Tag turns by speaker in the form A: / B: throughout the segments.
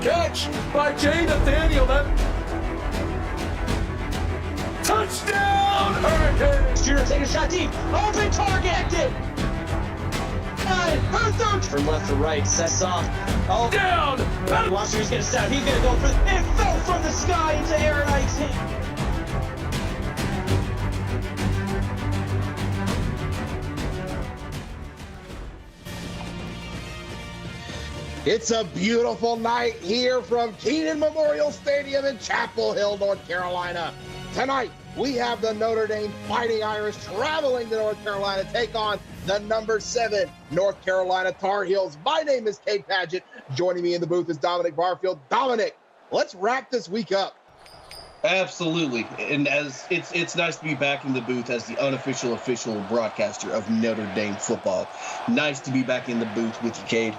A: catch by Jay Nathaniel. Touchdown, Hurricanes!
B: Shooter take a shot deep. Open target. Her third from left to right. Sets off. Oh,
A: Down!
B: Washington's gonna stop. He's gonna go for it. Fell from the sky into Aaron Ike's hand.
C: It's a beautiful night here from Kenan Memorial Stadium in Chapel Hill, North Carolina. Tonight, we have the Notre Dame Fighting Irish traveling to North Carolina to take on the number 7 North Carolina Tar Heels. My name is Kate Padgett. Joining me in the booth is Dominic Barfield. Dominic, let's wrap this week up.
D: Absolutely, and as it's nice to be back in the booth as the unofficial official broadcaster of Notre Dame football. Nice to be back in the booth with you, Cade.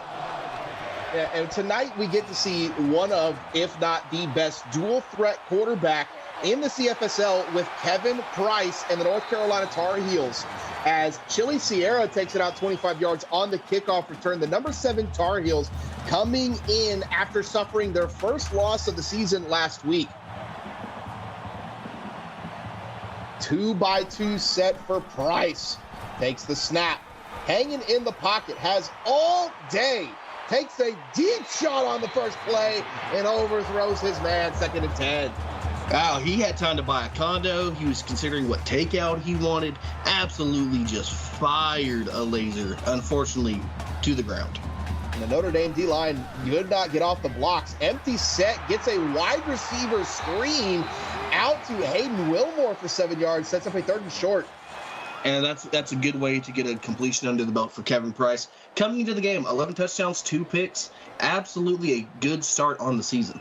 C: Yeah, and tonight we get to see one of, if not the best, dual threat quarterback in the CFSL with Kevin Price and the North Carolina Tar Heels, as Chili Sierra takes it out 25 yards on the kickoff return. The number 7 Tar Heels coming in after suffering their first loss of the season last week. 2-by-2 set for Price. Takes the snap, hanging in the pocket, has all day. Takes a deep shot on the first play and overthrows his man. 2nd and 10.
D: Wow, he had time to buy a condo. He was considering what takeout he wanted. Absolutely just fired a laser, unfortunately, to the ground.
C: And the Notre Dame D-line could not get off the blocks. Empty set, gets a wide receiver screen out to Hayden Wilmore for 7 yards. Sets up a 3rd and short.
D: And that's a good way to get a completion under the belt for Kevin Price. Coming into the game, 11 touchdowns, 2 picks. Absolutely a good start on the season.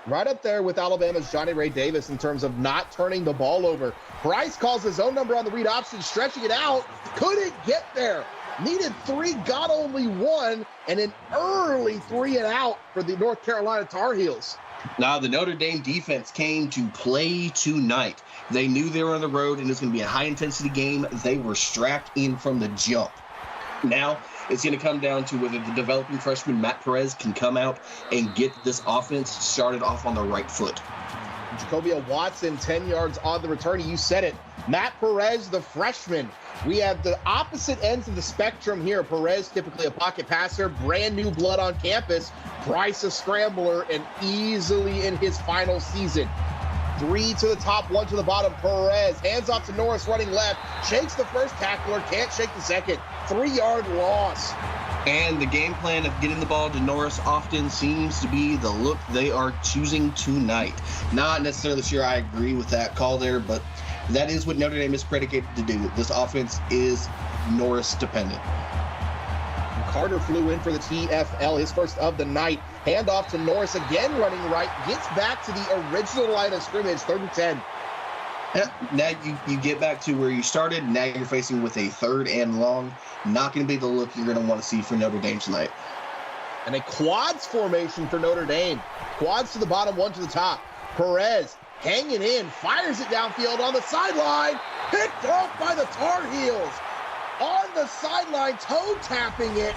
C: Right up there with Alabama's Johnny Ray Davis in terms of not turning the ball over. Price calls his own number on the read option, stretching it out. Couldn't get there. Needed 3, got only 1, and an early 3 and out for the North Carolina Tar Heels.
D: Now, the Notre Dame defense came to play tonight. They knew they were on the road, and it was going to be a high-intensity game. They were strapped in from the jump. Now, it's going to come down to whether the developing freshman Matt Perez can come out and get this offense started off on the right foot.
C: Jacobia Watson, 10 yards on the return. You said it. Matt Perez, the freshman. We have the opposite ends of the spectrum here. Perez, typically a pocket passer, brand new blood on campus. Price, a scrambler, and easily in his final season. 3 to the top, 1 to the bottom. Perez, hands off to Norris, running left. Shakes the first tackler, can't shake the second. 3-yard loss.
D: And the game plan of getting the ball to Norris often seems to be the look they are choosing tonight. Not necessarily sure I agree with that call there, but that is what Notre Dame is predicated to do. This offense is Norris dependent.
C: Carter flew in for the TFL, his first of the night. Handoff to Norris, again running right. Gets back to the original line of scrimmage, 3rd and 10.
D: Now you get back to where you started. Now you're facing with a 3rd and long. Not going to be the look you're going to want to see for Notre Dame tonight.
C: And a quads formation for Notre Dame. Quads to the bottom, 1 to the top. Perez hanging in, fires it downfield on the sideline. Picked off by the Tar Heels. On the sideline, toe tapping it.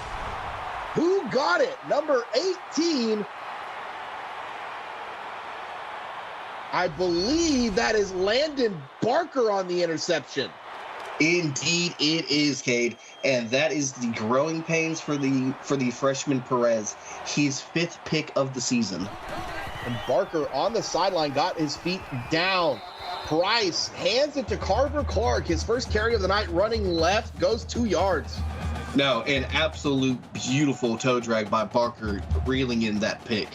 C: Who got it? Number 18. I believe that is Landon Barker on the interception.
D: Indeed it is, Cade. And that is the growing pains for the freshman Perez. His 5th pick of the season.
C: And Barker on the sideline got his feet down. Price hands it to Carver Clark. His first carry of the night, running left, goes 2 yards.
D: No, an absolute beautiful toe drag by Barker, reeling in that pick.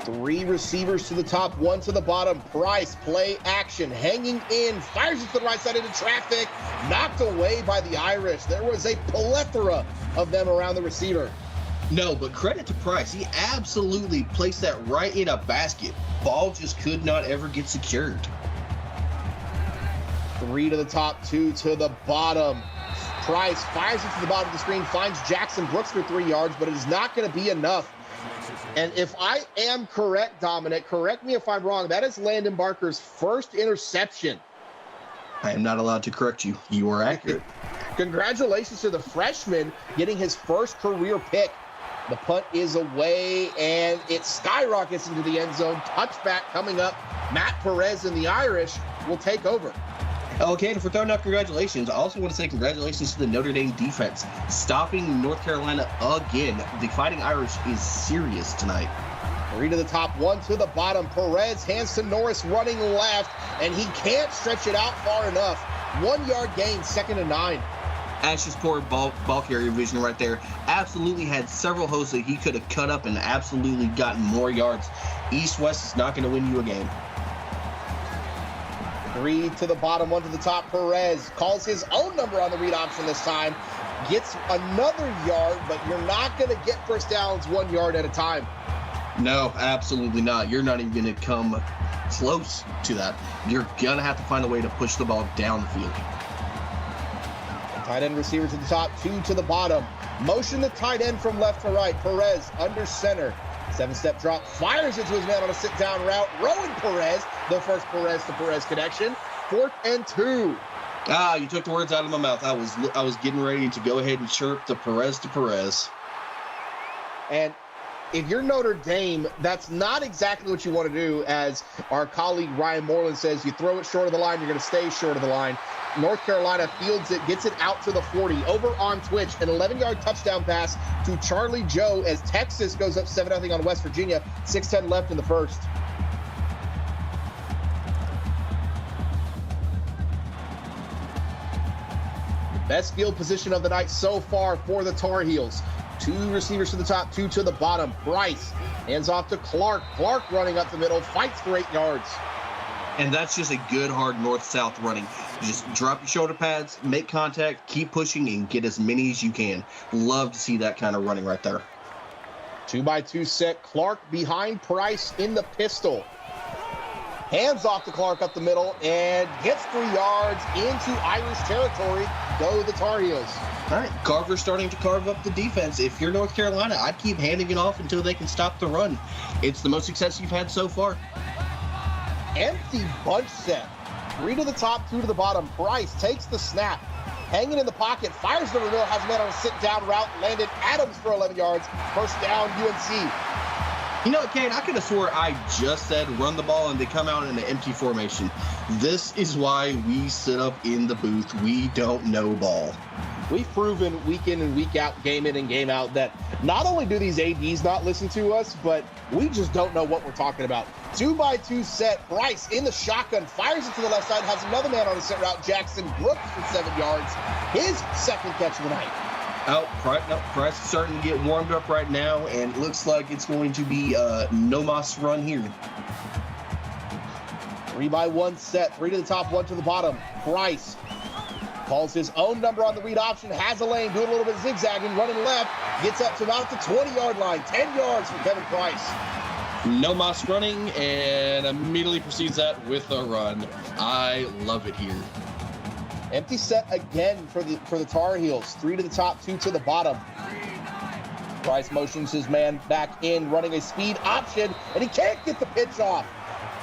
C: 3 receivers to the top, 1 to the bottom. Price, play action, hanging in, fires it to the right side into traffic, knocked away by the Irish. There was a plethora of them around the receiver.
D: No, but credit to Price. He absolutely placed that right in a basket. Ball just could not ever get secured.
C: 3 to the top, 2 to the bottom. Price fires it to the bottom of the screen, finds Jackson Brooks for 3 yards, but it is not going to be enough. And if I am correct, Dominic, correct me if I'm wrong, that is Landon Barker's first interception.
D: I am not allowed to correct you. You are accurate.
C: Congratulations to the freshman getting his first career pick. The punt is away, and it skyrockets into the end zone. Touchback coming up. Matt Perez and the Irish will take over.
D: Okay, and for throwing out congratulations, I also want to say congratulations to the Notre Dame defense. Stopping North Carolina again. The Fighting Irish is serious tonight.
C: 3 to the top, 1 to the bottom. Perez hands to Norris running left, and he can't stretch it out far enough. 1 yard gain, 2nd and 9.
D: That's just poor ball carrier vision right there. Absolutely had several hosts that he could have cut up and absolutely gotten more yards. East-West is not going to win you a game.
C: 3 to the bottom, 1 to the top. Perez calls his own number on the read option this time. Gets another yard, but you're not going to get first downs 1 yard at a time.
D: No, absolutely not. You're not even going to come close to that. You're going to have to find a way to push the ball down the field.
C: Tight end receiver to the top, 2 to the bottom. Motion the tight end from left to right. Perez under center. 7-step drop, fires it to his man on a sit-down route. Rowan Perez, the first Perez to Perez connection. 4th and 2.
D: You took the words out of my mouth. I was getting ready to go ahead and chirp the Perez to Perez.
C: And if you're Notre Dame, that's not exactly what you want to do. As our colleague Ryan Moreland says, you throw it short of the line, you're going to stay short of the line. North Carolina fields it, gets it out to the 40. Over on Twitch, an 11-yard touchdown pass to Charlie Joe as Texas goes up 7-0 on West Virginia. 6:10 left in the first. Best field position of the night so far for the Tar Heels. 2 receivers to the top, 2 to the bottom. Bryce hands off to Clark. Clark running up the middle, fights for 8 yards.
D: And that's just a good, hard north-south running. Just drop your shoulder pads, make contact, keep pushing, and get as many as you can. Love to see that kind of running right there.
C: 2-by-2 set. Clark behind Price in the pistol. Hands off to Clark up the middle and gets 3 yards into Irish territory. Go the Tar Heels.
D: All right, Carver's starting to carve up the defense. If you're North Carolina, I'd keep handing it off until they can stop the run. It's the most success you've had so far.
C: Empty bunch set. 3 to the top, 2 to the bottom. Price takes the snap. Hanging in the pocket, fires the middle, has a man on a sit-down route, landed Adams for 11 yards. First down, UNC.
D: You know, Kane, I could have swore I just said run the ball and they come out in an empty formation. This is why we sit up in the booth. We don't know ball.
C: We've proven week in and week out, game in and game out, that not only do these ADs not listen to us, but we just don't know what we're talking about. 2-by-2 set. Bryce in the shotgun, fires it to the left side, has another man on a set route. Jackson Brooks for 7 yards. His 2nd catch of the night.
D: Price is starting to get warmed up right now, and it looks like it's going to be a no-moss run here.
C: 3-by-1 set. 3 to the top, 1 to the bottom. Price calls his own number on the read option, has a lane, doing a little bit zigzagging, running left, gets up to about the 20-yard line. 10 yards for Kevin Price.
D: No moss running, and immediately proceeds that with a run. I love it here.
C: Empty set again for the Tar Heels. 3 to the top, 2 to the bottom. Price motions his man back in, running a speed option, and he can't get the pitch off.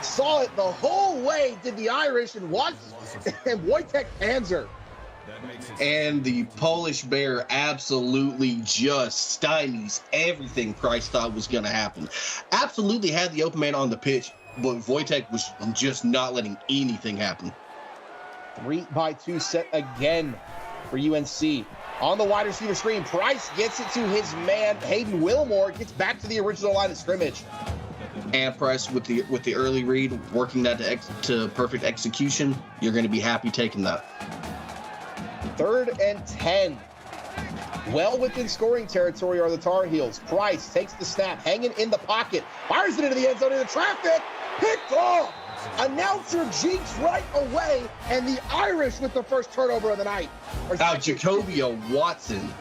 C: Saw it the whole way, did the Irish, and Wojtek Panzer.
D: And the Polish Bear absolutely just stymies everything Price thought was going to happen. Absolutely had the open man on the pitch, but Wojtek was just not letting anything happen.
C: 3-by-2 set again for UNC. On the wide receiver screen, Price gets it to his man, Hayden Wilmore, gets back to the original line of scrimmage.
D: And Price with the early read, working that to perfect execution, you're going to be happy taking that.
C: 3rd and 10. Well within scoring territory are the Tar Heels. Price takes the snap, hanging in the pocket, fires it into the end zone into traffic, picked off. Announcer jinx right away, and the Irish with the first turnover of the night.
D: Jacobia Watson.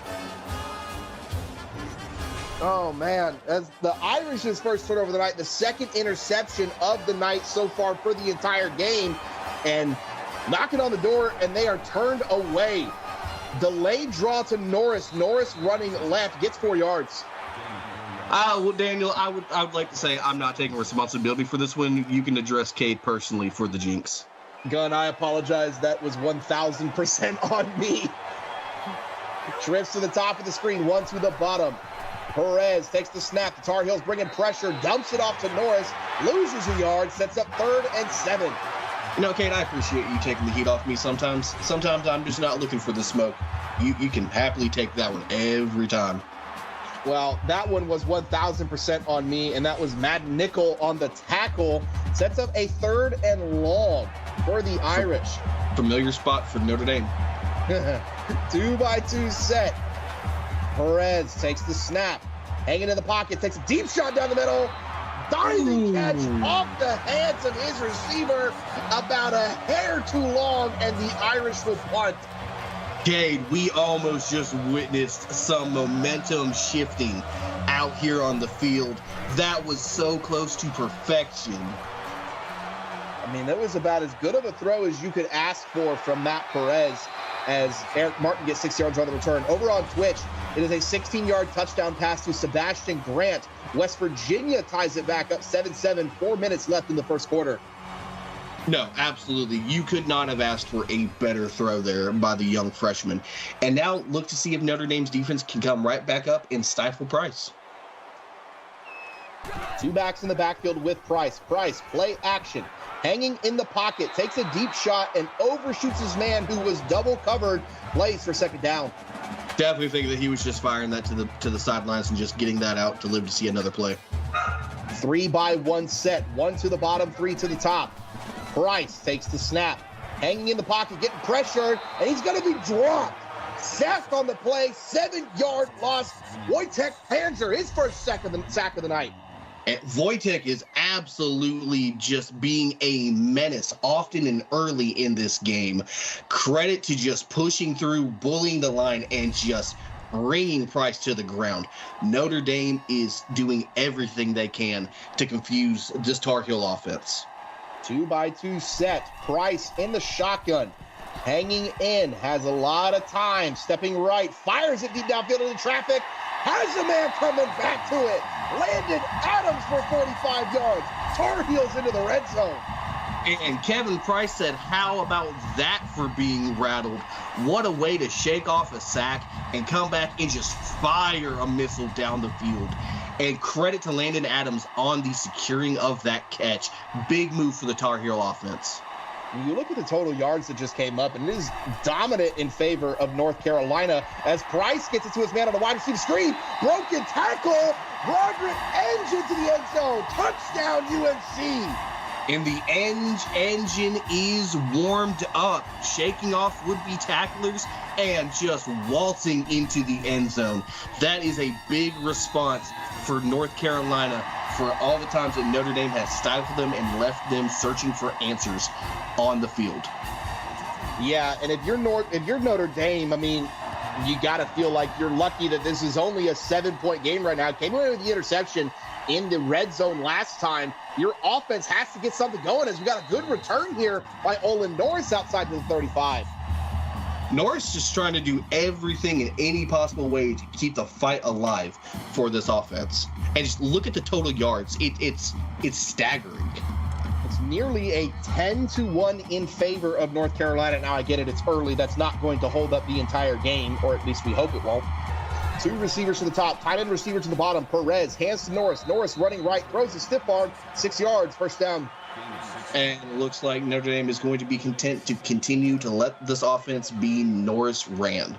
C: Oh, man. As the Irish's first turnover of the night, the 2nd interception of the night so far for the entire game. And knocking on the door, and they are turned away. Delayed draw to Norris. Norris running left, gets 4 yards.
D: Well, Daniel, I would like to say I'm not taking responsibility for this one. You can address Cade personally for the jinx.
C: Gunn, I apologize. That was 1,000% on me. Drifts to the top of the screen, 1 to the bottom. Perez takes the snap. The Tar Heels bring in pressure, dumps it off to Norris, loses a yard, sets up 3rd and 7.
D: You know, Kate, I appreciate you taking the heat off me sometimes. Sometimes I'm just not looking for the smoke. You can happily take that one every time.
C: Well, that one was 1,000% on me, and that was Matt Nickel on the tackle. Sets up a 3rd and long for the Irish.
D: Familiar spot for Notre Dame.
C: 2-by-2 set. Perez takes the snap, hanging in the pocket, takes a deep shot down the middle. Diving catch off the hands of his receiver, about a hair too long, and the Irish will punt.
D: Cade, we almost just witnessed some momentum shifting out here on the field. That was so close to perfection.
C: I mean, that was about as good of a throw as you could ask for from Matt Perez, as Eric Martin gets 6 yards on the return. Over on Twitch, it is a 16-yard touchdown pass to Sebastian Grant. West Virginia ties it back up 7-7, 4 minutes left in the first quarter.
D: No, absolutely. You could not have asked for a better throw there by the young freshman. And now look to see if Notre Dame's defense can come right back up and stifle Price.
C: 2 backs in the backfield with Price. Price, play action. Hanging in the pocket, takes a deep shot and overshoots his man who was double covered, plays for 2nd down.
D: Definitely think that he was just firing that to the sidelines and just getting that out to live to see another play.
C: 3-by-1 set, 1 to the bottom, 3 to the top. Price takes the snap, hanging in the pocket, getting pressured, and he's going to be dropped. Sacked on the play, 7-yard loss. Wojtek Panzer, his first sack of the night.
D: And Wojtek is absolutely just being a menace often and early in this game. Credit to just pushing through, bullying the line, and just bringing Price to the ground. Notre Dame is doing everything they can to confuse this Tar Heel offense.
C: 2-by-2 set. Price in the shotgun. Hanging in. Has a lot of time. Stepping right. Fires it deep downfield into traffic. Has a man coming back to it. Landon Adams for 45 yards. Tar Heels into the red zone.
D: And Kevin Price said, how about that for being rattled? What a way to shake off a sack and come back and just fire a missile down the field. And credit to Landon Adams on the securing of that catch. Big move for the Tar Heel offense.
C: You look at the total yards that just came up, and it is dominant in favor of North Carolina as Price gets it to his man on a wide receiver screen. Broken tackle. Broderick Enge into the end zone. Touchdown, UNC.
D: And the engine is warmed up, shaking off would-be tacklers and just waltzing into the end zone. That is a big response for North Carolina for all the times that Notre Dame has stifled them and left them searching for answers on the field.
C: Yeah, and if you're Notre Dame, I mean, you got to feel like you're lucky that this is only a 7-point game right now. Came away with the interception in the red zone last time. Your offense has to get something going as we got a good return here by Olin Norris outside the 35.
D: Norris just trying to do everything in any possible way to keep the fight alive for this offense. And just look at the total yards. It's staggering.
C: It's nearly a 10-1 in favor of North Carolina. Now, I get it. It's early. That's not going to hold up the entire game, or at least we hope it won't. 2 receivers to the top, tight end receiver to the bottom. Perez hands to Norris. Norris running right, throws a stiff arm, 6 yards, first down.
D: And it looks like Notre Dame is going to be content to continue to let this offense be Norris ran.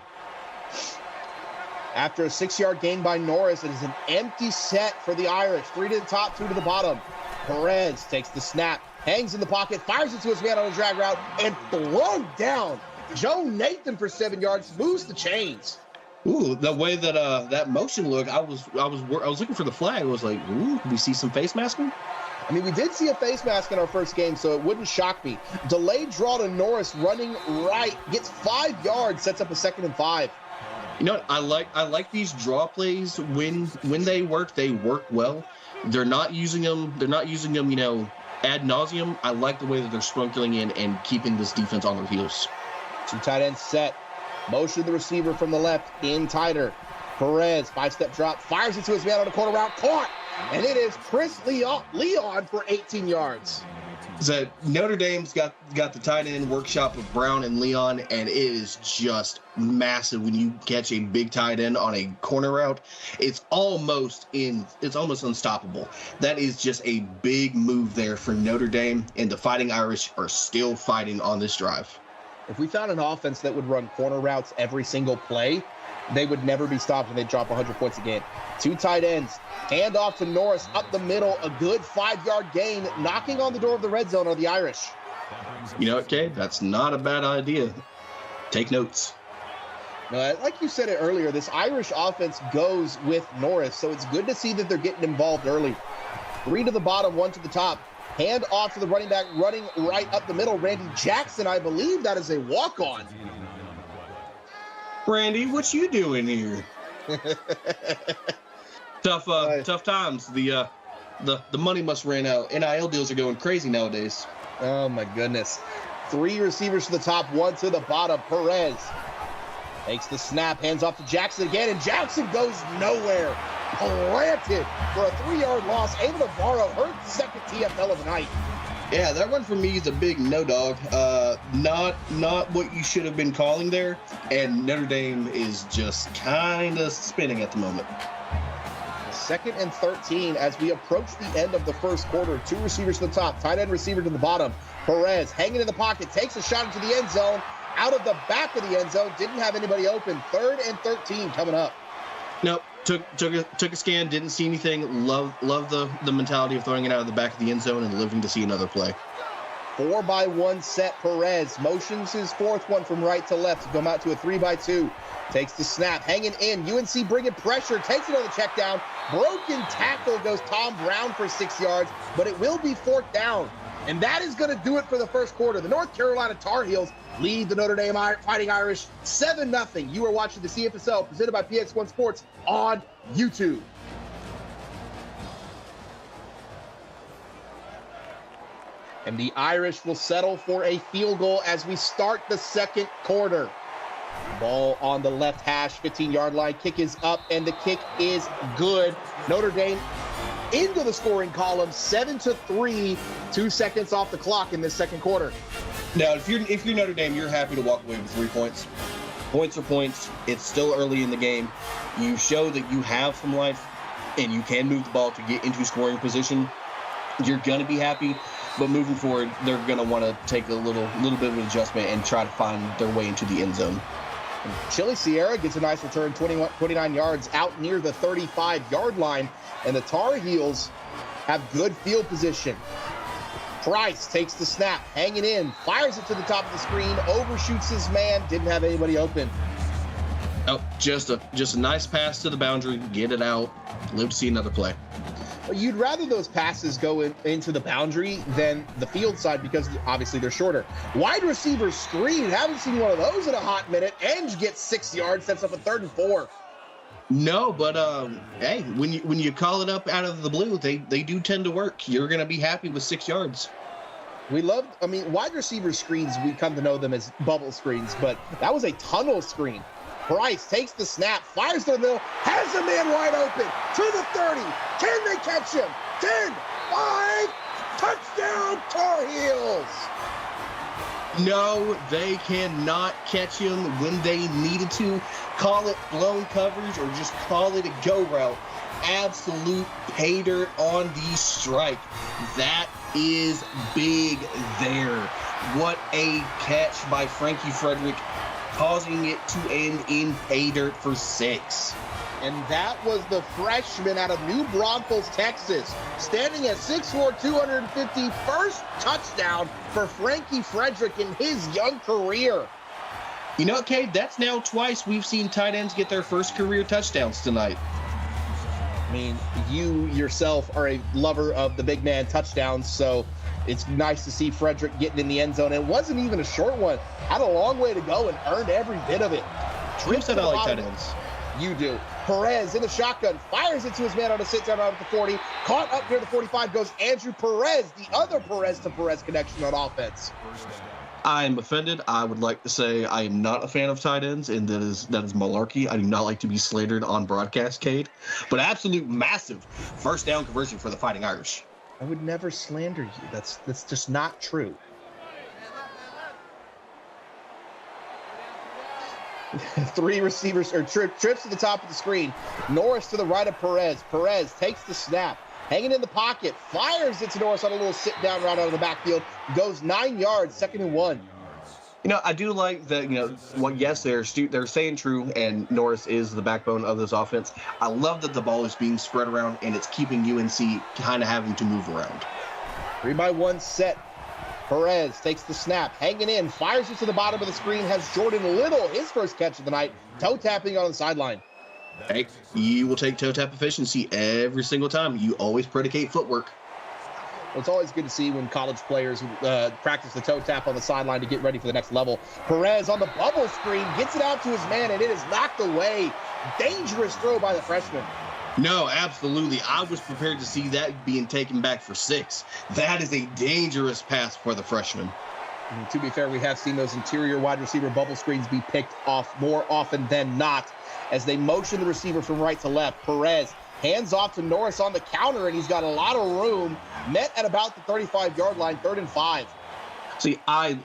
C: After a 6-yard gain by Norris, it is an empty set for the Irish. 3 to the top, 2 to the bottom. Perez takes the snap, hangs in the pocket, fires it to his man on a drag route, and thrown down. Joe Nathan for 7 yards, moves the chains.
D: Ooh, the way that that motion looked, I was looking for the flag. I was like, ooh, did we see some face masking?
C: I mean, we did see a face mask in our first game, so it wouldn't shock me. Delayed draw to Norris, running right, gets 5 yards, sets up a 2nd and 5.
D: You know what? I like these draw plays when they work well. They're not using them, you know, ad nauseum. I like the way that they're sprinkling in and keeping this defense on their heels.
C: 2 tight ends set. Motion the receiver from the left, in tighter. Perez, 5-step drop, fires it to his man on a corner route, caught. And it is Chris Leon for 18 yards.
D: So Notre Dame's got the tight end workshop of Brown and Leon, and it is just massive when you catch a big tight end on a corner route. It's almost unstoppable. That is just a big move there for Notre Dame, and the Fighting Irish are still fighting on this drive.
C: If we found an offense that would run corner routes every single play, they would never be stopped and they'd drop 100 points a game. 2 tight ends, hand off to Norris up the middle, a good 5-yard gain, knocking on the door of the red zone are the Irish.
D: You know what, Cade? That's not a bad idea. Take notes.
C: Like you said it earlier, this Irish offense goes with Norris, so it's good to see that they're getting involved early. 3 to the bottom, 1 to the top. Hand off to the running back, running right up the middle. Randy Jackson, I believe that is a walk-on.
D: Randy, what you doing here? Tough times. The money must ran out. NIL deals are going crazy nowadays.
C: Oh my goodness. 3 receivers to the top, 1 to the bottom. Perez takes the snap, hands off to Jackson again, and Jackson goes nowhere. Planted for a 3-yard loss. Able to borrow her second TFL of the night.
D: Yeah, that one for me is a big no dog. Not what you should have been calling there. And Notre Dame is just kind of spinning at the moment.
C: 2nd and 13 as we approach the end of the first quarter. 2 receivers to the top, tight end receiver to the bottom. Perez hanging in the pocket, takes a shot into the end zone. Out of the back of the end zone, didn't have anybody open. 3rd and 13 coming up.
D: Nope. Took a scan, didn't see anything. Love the mentality of throwing it out of the back of the end zone and living to see another play.
C: 4-by-1 set. Perez motions his 4th one from right to left to come out to a 3-by-2. Takes the snap, hanging in. UNC bringing pressure, takes it on the check down. Broken tackle goes Tom Brown for 6 yards, but it will be 4th down. And that is going to do it for the first quarter. The North Carolina Tar Heels lead the Notre Dame Fighting Irish 7-0. You are watching the CFSL presented by PX1 Sports on YouTube. And the Irish will settle for a field goal as we start the second quarter. Ball on the left hash, 15-yard line. Kick is up, and the kick is good. Notre Dame into the scoring column, 7-3, 2 seconds off the clock in this second quarter.
D: Now, if you're Notre Dame, you're happy to walk away with 3 points. Points are points. It's still early in the game. You show that you have some life and you can move the ball to get into scoring position. You're gonna be happy, but moving forward, they're gonna want to take a little bit of an adjustment and try to find their way into the end zone.
C: Chili Sierra gets a nice return, 29 yards out near the 35-yard line, and the Tar Heels have good field position. Price takes the snap, hanging in, fires it to the top of the screen, overshoots his man, didn't have anybody open.
D: Oh, just a nice pass to the boundary, get it out, live to see another play.
C: You'd rather those passes go into the boundary than the field side because obviously they're shorter. Wide receiver screen, haven't seen one of those in a hot minute. Enge gets 6 yards, sets up a 3rd and 4.
D: No, but hey, when you call it up out of the blue, they do tend to work. You're gonna be happy with 6 yards.
C: Wide receiver screens, we come to know them as bubble screens, but that was a tunnel screen. Price takes the snap, fires to the middle, has the man wide open to the 30. Can they catch him? 10, 5, touchdown Tar Heels.
D: No, they cannot catch him when they needed to. Call it blown coverage or just call it a go route. Absolute pay dirt on the strike. That is big there. What a catch by Frankie Frederick, causing it to end in pay dirt for 6.
C: And that was the freshman out of New Braunfels, Texas, standing at 6'4", 250, first touchdown for Frankie Frederick in his young career.
D: You know, Cade, that's now twice we've seen tight ends get their first career touchdowns tonight.
C: I mean, you yourself are a lover of the big man touchdowns, so it's nice to see Frederick getting in the end zone. It wasn't even a short one. Had a long way to go and earned every bit of it.
D: Trips that I like tight ends.
C: You do. Perez in the shotgun, fires it to his man on a sit-down out at the 40. Caught up near the 45 goes Andrew Perez, the other Perez to Perez connection on offense.
D: I'm offended. I would like to say I am not a fan of tight ends, and that is malarkey. I do not like to be slandered on broadcast, Cade. But absolute massive first down conversion for the Fighting Irish.
C: I would never slander you. That's just not true. Three receivers or trips to the top of the screen. Norris to the right of Perez. Perez takes the snap, hanging in the pocket, fires it to Norris on a little sit down route out of the backfield. Goes 9 yards, 2nd and 1.
D: You know, I do like that, yes, they're saying true, and Norris is the backbone of this offense. I love that the ball is being spread around, and it's keeping UNC kind of having to move around.
C: 3-by-1 set. Perez takes the snap, hanging in, fires it to the bottom of the screen, has Jordan Little, his first catch of the night, toe tapping on the sideline.
D: Hey, you will take toe tap efficiency every single time. You always predicate footwork.
C: Well, it's always good to see when college players practice the toe tap on the sideline to get ready for the next level. Perez on the bubble screen, gets it out to his man, and it is knocked away. Dangerous throw by the freshman.
D: No, absolutely. I was prepared to see that being taken back for 6. That is a dangerous pass for the freshman.
C: And to be fair, we have seen those interior wide receiver bubble screens be picked off more often than not as they motion the receiver from right to left. Perez hands off to Norris on the counter, and he's got a lot of room. Met at about the 35-yard line, 3rd and 5.
D: See, I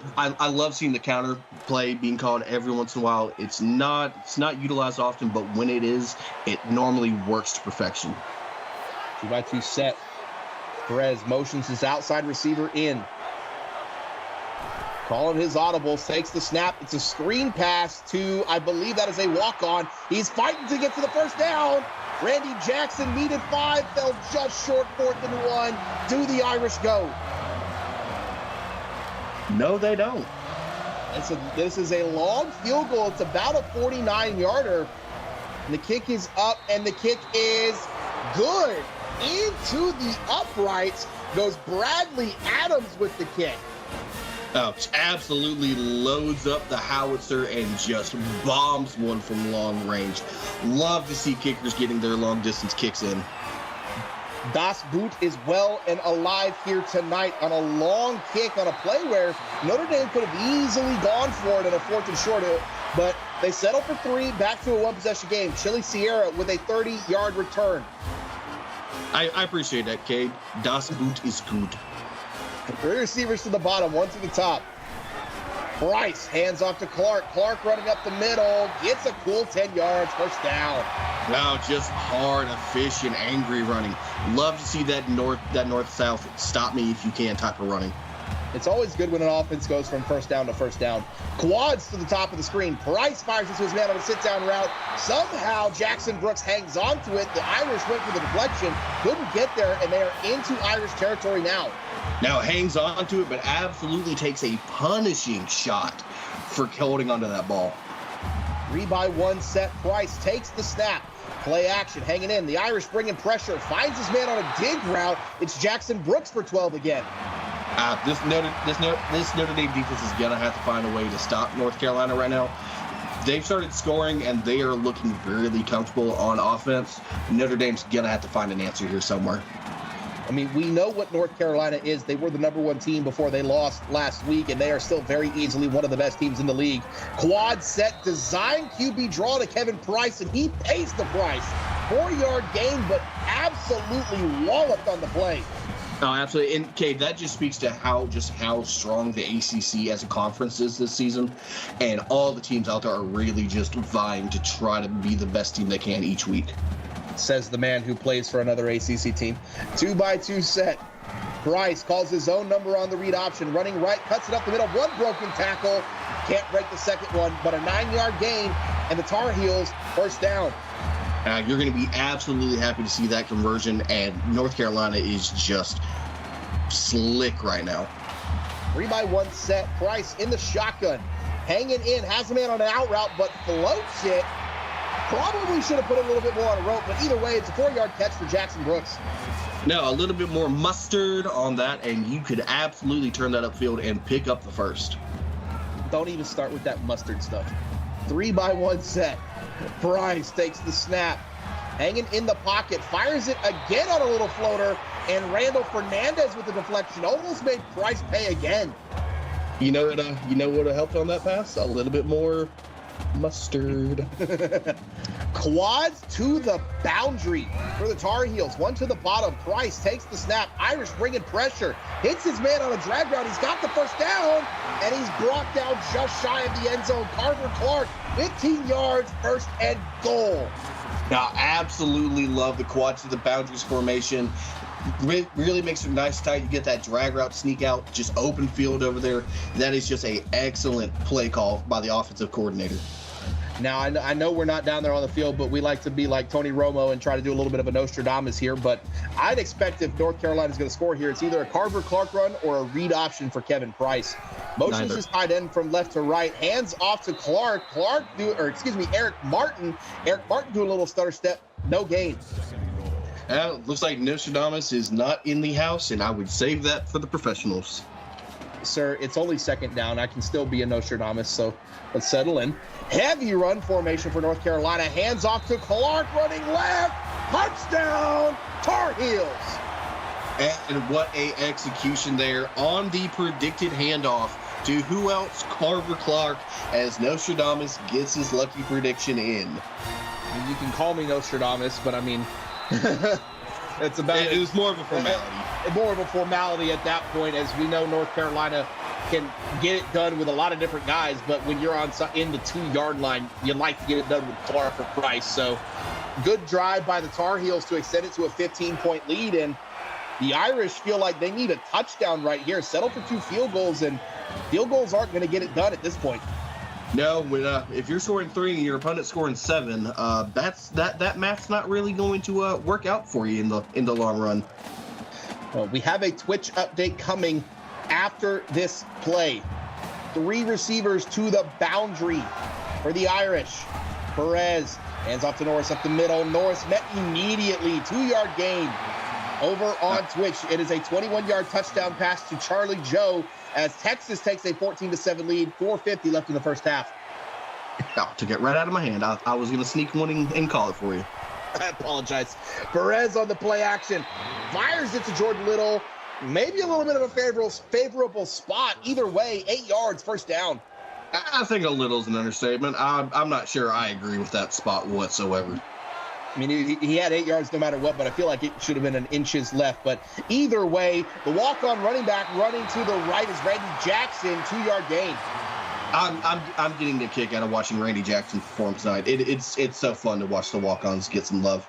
D: love seeing the counter play being called every once in a while. It's not utilized often, but when it is, it normally works to perfection.
C: 2-by-2 set. Perez motions his outside receiver in. Calling his audibles, takes the snap. It's a screen pass to, I believe that is a walk-on. He's fighting to get to the first down. Randy Jackson needed 5, fell just short, 4th and 1. Do the Irish go?
D: No, they don't.
C: And so this is a long field goal. It's about a 49-yarder. And the kick is up, and the kick is good. Into the uprights goes Bradley Adams with the kick.
D: Oh, absolutely loads up the howitzer and just bombs one from long range. Love to see kickers getting their long-distance kicks in.
C: Das Boot is well and alive here tonight on a long kick on a play where Notre Dame could have easily gone for it in a 4th and short, but they settle for 3, back to a one-possession game. Chili Sierra with a 30-yard return.
D: I appreciate that, Cade. Das Boot is good.
C: 3 receivers to the bottom, 1 to the top. Bryce hands off to Clark. Clark running up the middle, gets a cool 10 yards, first down.
D: Wow, just hard, efficient, angry running. Love to see that north-south stop me if you can type of running.
C: It's always good when an offense goes from first down to first down. Quads to the top of the screen. Price fires into his man on a sit-down route. Somehow Jackson Brooks hangs on to it. The Irish went for the deflection, couldn't get there, and they are into Irish territory now.
D: Now hangs on to it, but absolutely takes a punishing shot for holding onto that ball.
C: 3-by-1 set. Price takes the snap. Play action, hanging in. The Irish bringing pressure. Finds his man on a dig route. It's Jackson Brooks for 12 again.
D: This Notre Dame defense is going to have to find a way to stop North Carolina right now. They've started scoring, and they are looking really comfortable on offense. Notre Dame's going to have to find an answer here somewhere.
C: I mean, we know what North Carolina is. They were the #1 team before they lost last week, and they are still very easily one of the best teams in the league. Quad set, design QB draw to Kevin Price, and he pays the price. 4-yard gain, but absolutely walloped on the play.
D: No, absolutely. And, Cade, that just speaks to how strong the ACC as a conference is this season. And all the teams out there are really just vying to try to be the best team they can each week.
C: Says the man who plays for another ACC team. 2-by-2 set. Bryce calls his own number on the read option. Running right, cuts it up the middle. 1 broken tackle. Can't break the second one, but a 9-yard gain. And the Tar Heels first down.
D: You're going to be absolutely happy to see that conversion, and North Carolina is just slick right now.
C: 3-by-1 set. Price in the shotgun. Hanging in. Has a man on an out route, but floats it. Probably should have put a little bit more on a rope, but either way, it's a 4-yard catch for Jackson Brooks.
D: Now, a little bit more mustard on that, and you could absolutely turn that upfield and pick up the first.
C: Don't even start with that mustard stuff. 3-by-1 set. Price takes the snap. Hanging in the pocket. Fires it again on a little floater. And Randall Fernandez with the deflection. Almost made Price pay again.
D: You know what helped on that pass? A little bit more mustard.
C: Quads to the boundary for the Tar Heels. One to the bottom. Price takes the snap. Irish bringing pressure. Hits his man on a drag route. He's got the first down, and he's brought down just shy of the end zone. Carver Clark, 15 yards, first and goal.
D: Now, absolutely love the quads to the boundaries formation. Really makes it nice tight. You get that drag route sneak out, just open field over there. That is just an excellent play call by the offensive coordinator.
C: Now, I know we're not down there on the field, but we like to be like Tony Romo and try to do a little bit of a Nostradamus here. But I'd expect if North Carolina is going to score here, it's either a Carver Clark run or a read option for Kevin Price. Motions his tight end from left to right, hands off to Clark. Eric Martin. Eric Martin doing a little stutter step, no gain.
D: Looks like Nostradamus is not in the house, and I would save that for the professionals.
C: Sir, it's only second down. I can still be a Nostradamus, so let's settle in. Heavy run formation for North Carolina. Hands off to Clark, running left. Touchdown, Tar Heels.
D: And what a execution there on the predicted handoff to who else? Carver Clark, as Nostradamus gets his lucky prediction in.
C: I mean, you can call me Nostradamus, but I mean, it's about
D: it was more of a formality.
C: More of a formality at that point, as we know North Carolina can get it done with a lot of different guys, but when you're in the 2-yard line, you like to get it done with Clark or Price. So good drive by the Tar Heels to extend it to a 15-point lead, and the Irish feel like they need a touchdown right here. Settle for 2 field goals, and field goals aren't going to get it done at this point.
D: No, if you're scoring 3 and your opponent's scoring 7, that math's not really going to work out for you in the long run.
C: Well, we have a Twitch update coming after this play. 3 receivers to the boundary for the Irish. Perez hands off to Norris up the middle. Norris met immediately. 2-yard gain over on Twitch. It is a 21-yard touchdown pass to Charlie Joe as Texas takes a 14-7 lead. 4:50 left in the first half.
D: Oh, took it right out of my hand. I was going to sneak one and call it for you.
C: I apologize. Perez on the play action. Fires it to Jordan Little. Maybe a little bit of a favorable spot. Either way, 8 yards, first down.
D: I think a little's an understatement. I'm not sure I agree with that spot whatsoever.
C: I mean, he had 8 yards no matter what, but I feel like it should have been an inches left. But either way, the walk-on running back running to the right is Randy Jackson, 2-yard gain.
D: I'm getting a kick out of watching Randy Jackson perform tonight. It's so fun to watch the walk-ons get some love.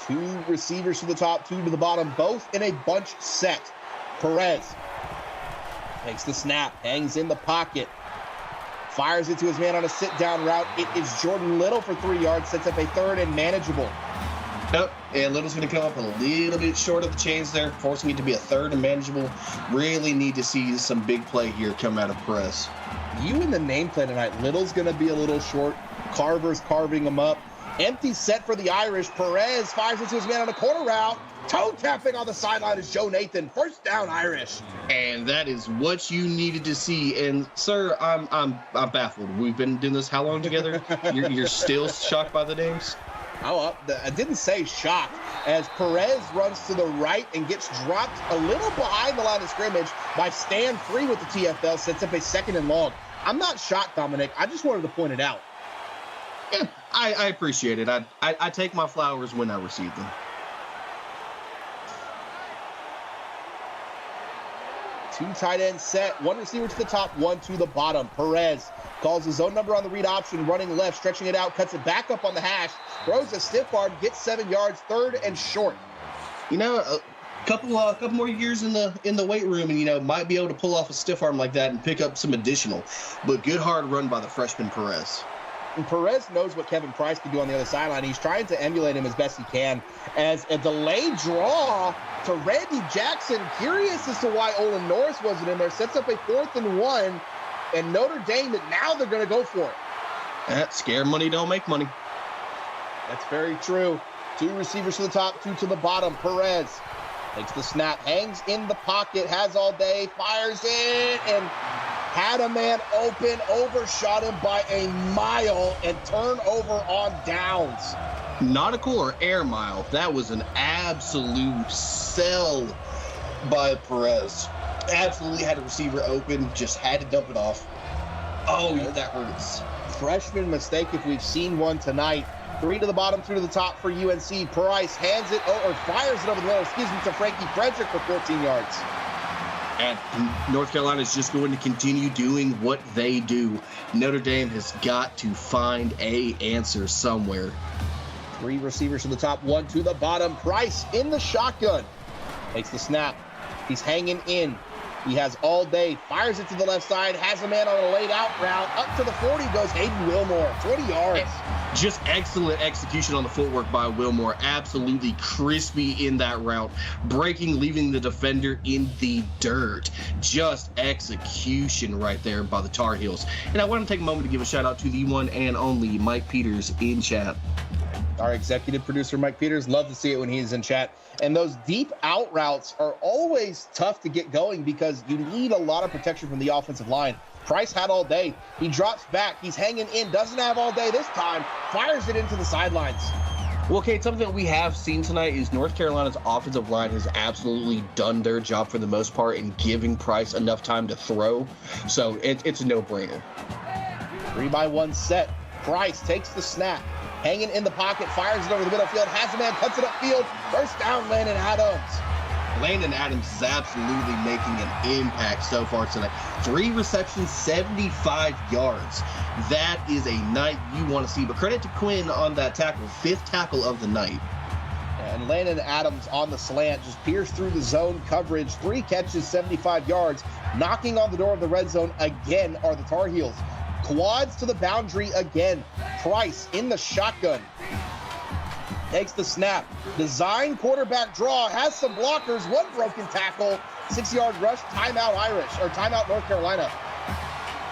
C: 2 receivers to the top, 2 to the bottom, both in a bunch set. Perez takes the snap, hangs in the pocket, fires it to his man on a sit-down route. It is Jordan Little for 3 yards, sets up a 3rd and manageable.
D: Yep, and Little's going to come up a little bit short of the chains there, forcing it to be a 3rd and manageable. Really need to see some big play here come out of Perez.
C: You in the nameplay tonight. Little's going to be a little short. Carver's carving him up. Empty set for the Irish. Perez fires it to his man on a corner route. Toe tapping on the sideline is Joe Nathan. First down, Irish.
D: And that is what you needed to see. And sir, I'm baffled. We've been doing this how long together? You're still shocked by the names?
C: Oh, I didn't say shocked, as Perez runs to the right and gets dropped a little behind the line of scrimmage by Stan Free with the TFL, sets up a 2nd and long. I'm not shocked, Dominic. I just wanted to point it out.
D: Yeah, I appreciate it. I take my flowers when I receive them.
C: 2 tight end set, 1 receiver to the top, 1 to the bottom. Perez calls his own number on the read option, running left, stretching it out, cuts it back up on the hash, throws a stiff arm, gets 7 yards, 3rd and short.
D: You know, a couple more years in the weight room, and might be able to pull off a stiff arm like that and pick up some additional. But good hard run by the freshman Perez.
C: And Perez knows what Kevin Price can do on the other sideline. He's trying to emulate him as best he can. As a delayed draw to Randy Jackson, curious as to why Olin Norris wasn't in there, sets up a 4th and 1, and Notre Dame, that now they're going to go for it.
D: That scare money don't make money.
C: That's very true. 2 receivers to the top, 2 to the bottom. Perez takes the snap, hangs in the pocket, has all day, fires it, and had a man open, overshot him by a mile, and turnover on downs.
D: Nautical or air mile, that was an absolute sell by Perez. Absolutely had a receiver open, just had to dump it off. Oh, that hurts.
C: freshman mistake if we've seen one tonight. 3 to the bottom, 2 to the top for UNC. Price hands it, or fires it over the middle, to Frankie Frederick for 14 yards.
D: And North Carolina is just going to continue doing what they do. Notre Dame has got to find a answer somewhere.
C: 3 receivers to the top, 1 to the bottom. Price in the shotgun. Takes the snap. He's hanging in. He has all day. Fires it to the left side. Has a man on a laid out route. Up to the 40 goes Hayden Wilmore. 20 yards.
D: Just excellent execution on the footwork by Wilmore. Absolutely crispy in that route. Breaking, leaving the defender in the dirt. Just execution right there by the Tar Heels. And I want to take a moment to give a shout out to the one and only Mike Peters in chat.
C: Our executive producer, Mike Peters, love to see it when he's in chat. And those deep out routes are always tough to get going because you need a lot of protection from the offensive line. Price had all day. He drops back. He's hanging in. Doesn't have all day this time. Fires it into the sidelines.
D: Well, Kate, something that we have seen tonight is North Carolina's offensive line has absolutely done their job for the most part in giving Price enough time to throw. So it's a no-brainer.
C: 3-by-1 set. Price takes the snap. Hanging in the pocket, fires it over the middle field, has a man, cuts it upfield. First down, Landon Adams.
D: Landon Adams is absolutely making an impact so far tonight. 3 receptions, 75 yards. That is a night you want to see. But credit to Quinn on that tackle, 5th tackle of the night.
C: And Landon Adams on the slant just pierced through the zone coverage. 3 catches, 75 yards. Knocking on the door of the red zone again are the Tar Heels. Quads to the boundary again. Price in the shotgun. Takes the snap. Design quarterback draw. Has some blockers. 1 broken tackle. 6-yard rush. Timeout Irish. Or timeout North Carolina.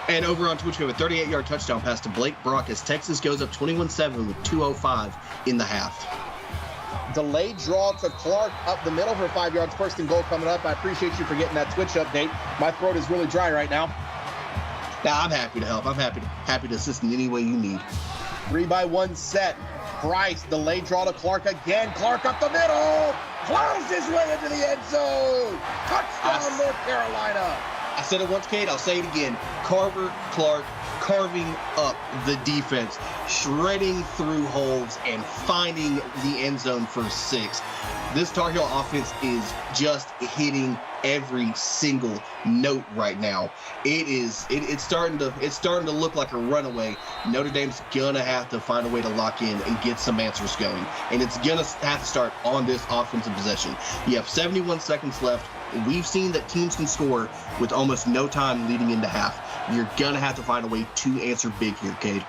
D: And over on Twitch, we have a 38-yard touchdown pass to Blake Brock as Texas goes up 21-7 with 2:05 in the half.
C: Delayed draw to Clark up the middle for 5 yards. First and goal coming up. I appreciate you for getting that Twitch update. My throat is really dry right now.
D: Now, I'm happy to help. I'm happy to assist in any way you need.
C: 3-by-1 set. Price, delayed draw to Clark again. Clark up the middle. Plows his way into the end zone. Touchdown, North Carolina.
D: I said it once, Kate. I'll say it again. Carver Clark carving up the defense, shredding through holes, and finding the end zone for 6. This Tar Heel offense is just hitting every single note right now. It's starting to look like a runaway. Notre Dame's gonna have to find a way to lock in and get some answers going, and it's gonna have to start on this offensive possession. You have 71 seconds left. We've seen that teams can score with almost no time leading into half. You're gonna have to find a way to answer big here, Cade.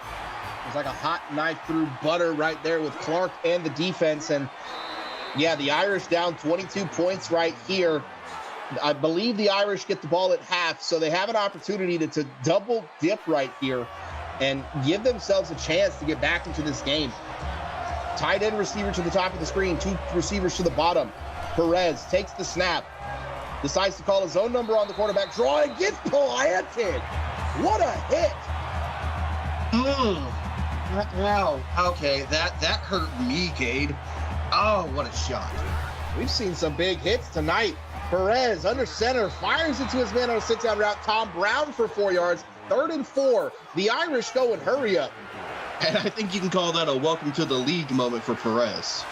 C: It's like a hot knife through butter right there with Clark and the defense. And yeah, the Irish down 22 points right here. I believe the Irish get the ball at half, so they have an opportunity to double dip right here and give themselves a chance to get back into this game. Tight end receiver to the top of the screen, 2 receivers to the bottom. Perez takes the snap, decides to call his own number on the quarterback draw and gets planted. What a hit.
D: Wow. Okay, that hurt me, Cade. Oh, what a shot.
C: We've seen some big hits tonight. Perez under center, fires it to his man on a sit-down route. Tom Brown for 4 yards. 3rd and 4. The Irish go and hurry up.
D: And I think you can call that a welcome to the league moment for Perez.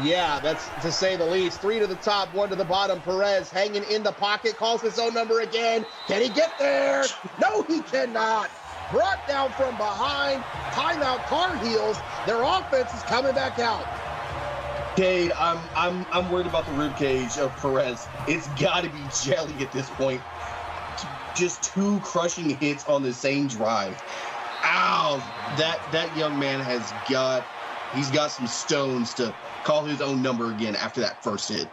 C: Yeah, that's to say the least. 3 to the top, 1 to the bottom. Perez hanging in the pocket, calls his own number again. Can he get there? No, he cannot. Brought down from behind. Timeout Tar Heels. Their offense is coming back out.
D: Cade, I'm worried about the ribcage of Perez. It's got to be jelly at this point. Just 2 crushing hits on the same drive. Ow! That young man he's got some stones to call his own number again after that first hit.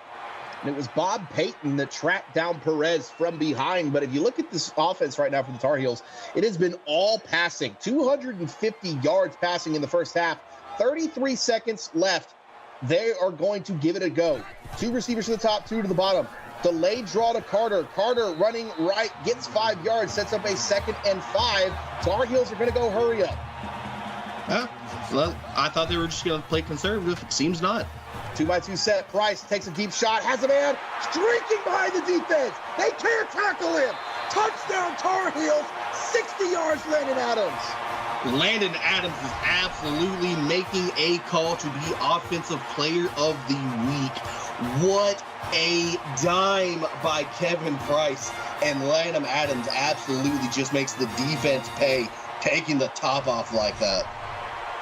C: And it was Bob Payton that tracked down Perez from behind. But if you look at this offense right now for the Tar Heels, it has been all passing. 250 yards passing in the first half. 33 seconds left. They are going to give it a go. 2 receivers to the top, 2 to the bottom. Delayed draw to Carter. Carter running right, gets 5 yards, sets up a 2nd and 5. Tar Heels are going to go hurry up.
D: Well, I thought they were just going to play conservative. It seems not.
C: 2-by-2 set. Price takes a deep shot, has a man streaking behind the defense. They can't tackle him. Touchdown Tar Heels. 60 yards, Landon Adams.
D: Landon Adams is absolutely making a call to be Offensive Player of the Week. What a dime by Kevin Price. And Landon Adams absolutely just makes the defense pay, taking the top off like that.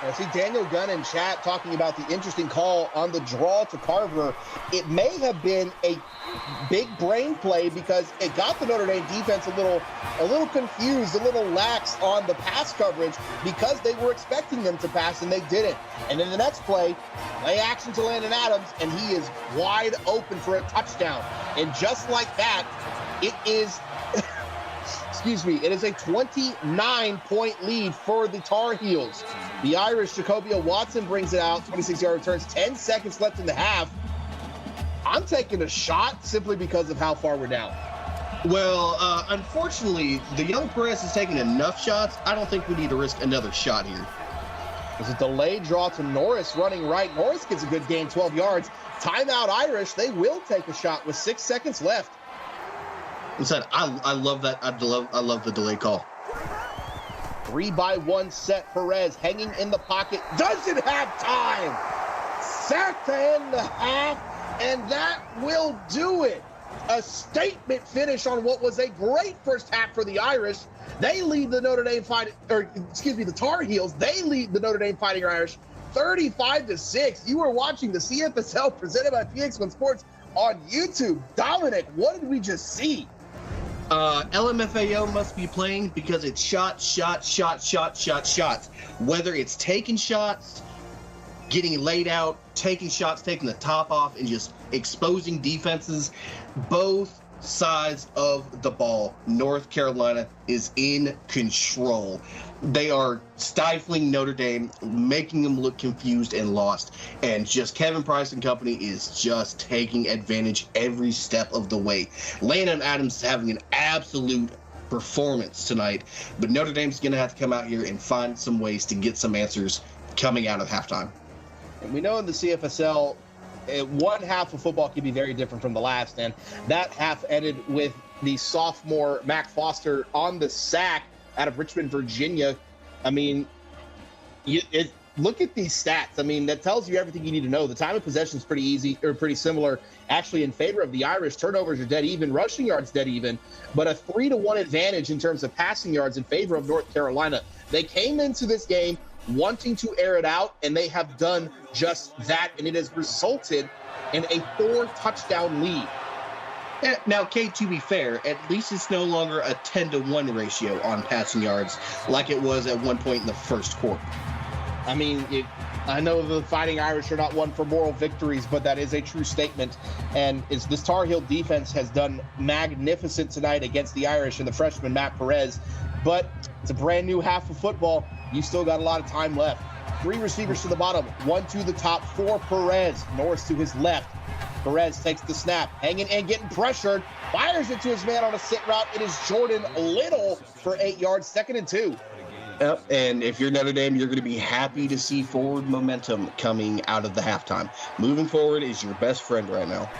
C: I see Daniel Gunn in chat talking about the interesting call on the draw to Carver. It may have been a big brain play because it got the Notre Dame defense a little confused, a little lax on the pass coverage because they were expecting them to pass and they didn't. And in the next play action to Landon Adams, and he is wide open for a touchdown. And just like that, it is it is a 29-point lead for the Tar Heels. The Irish, Jacobia Watson brings it out, 26-yard returns, 10 seconds left in the half. I'm taking a shot simply because of how far we're down.
D: Well, unfortunately, the young Perez has taken enough shots. I don't think we need to risk another shot here.
C: There's a delayed draw to Norris running right. Norris gets a good gain, 12 yards. Timeout Irish. They will take a shot with 6 seconds left.
D: Instead, I love that. I love the delay call.
C: 3-by-1 set. Perez hanging in the pocket. Doesn't have time. Sacked to end the half, and that will do it. A statement finish on what was a great first half for the Irish. They lead the the Tar Heels. They lead the Notre Dame Fighting Irish 35-6. You are watching the CFSL presented by PX1 Sports on YouTube. Dominic, what did we just see?
D: LMFAO must be playing because it's shots. Whether it's taking shots, getting laid out, taking shots, taking the top off, and just exposing defenses, both sides of the ball, North Carolina is in control. They are stifling Notre Dame, making them look confused and lost. And just Kevin Price and company is just taking advantage every step of the way. Landon Adams is having an absolute performance tonight, but Notre Dame's going to have to come out here and find some ways to get some answers coming out of halftime.
C: And we know in the CFSL, one half of football can be very different from the last, and that half ended with the sophomore Mac Foster on the sack out of Richmond, Virginia. I mean, look at these stats. I mean, that tells you everything you need to know. The time of possession is pretty similar, actually in favor of the Irish. Turnovers are dead even, rushing yards dead even, but a 3-1 advantage in terms of passing yards in favor of North Carolina. They came into this game wanting to air it out, and they have done just that, and it has resulted in a 4-touchdown lead.
D: Now, Kate, to be fair, at least it's no longer a 10-to-1 ratio on passing yards like it was at one point in the first quarter.
C: I mean, I know the Fighting Irish are not one for moral victories, but that is a true statement. And this Tar Heel defense has done magnificent tonight against the Irish and the freshman, Matt Perez. But it's a brand new half of football. You still got a lot of time left. 3 receivers to the bottom, 1 to the top, 4 Perez. Norris to his left. Perez takes the snap, hanging and getting pressured, fires it to his man on a sit route. It is Jordan Little for 8 yards, 2nd and 2.
D: Yep, and if you're Notre Dame, you're going to be happy to see forward momentum coming out of the halftime. Moving forward is your best friend right now.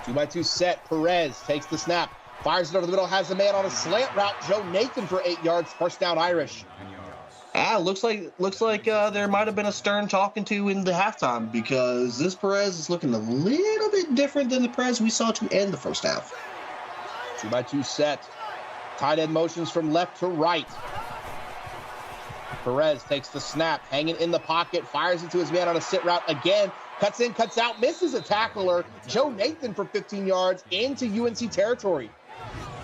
C: 2-by-2 set. Perez takes the snap, fires it over the middle, has a man on a slant route. Joe Nathan for 8 yards, first down Irish.
D: Looks like there might have been a stern talking to in the halftime, because this Perez is looking a little bit different than the Perez we saw to end the first half.
C: 2-by-2 set. Tight end motions from left to right. Perez takes the snap, hanging in the pocket, fires it to his man on a sit route again. Cuts in, cuts out, misses a tackler. Joe Nathan for 15 yards into UNC territory.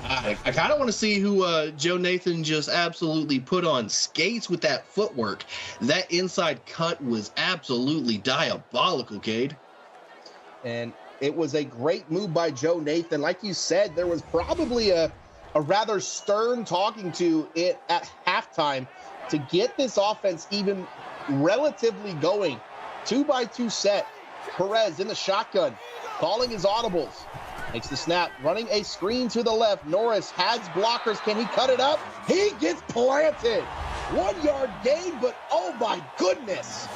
D: I kind of want to see who Joe Nathan just absolutely put on skates with that footwork. That inside cut was absolutely diabolical, Cade.
C: And it was a great move by Joe Nathan. Like you said, there was probably a rather stern talking to it at halftime to get this offense even relatively going. 2-by-2 set. Perez in the shotgun, calling his audibles. Takes the snap, running a screen to the left. Norris has blockers. Can he cut it up? He gets planted. 1 yard gain, but oh my goodness.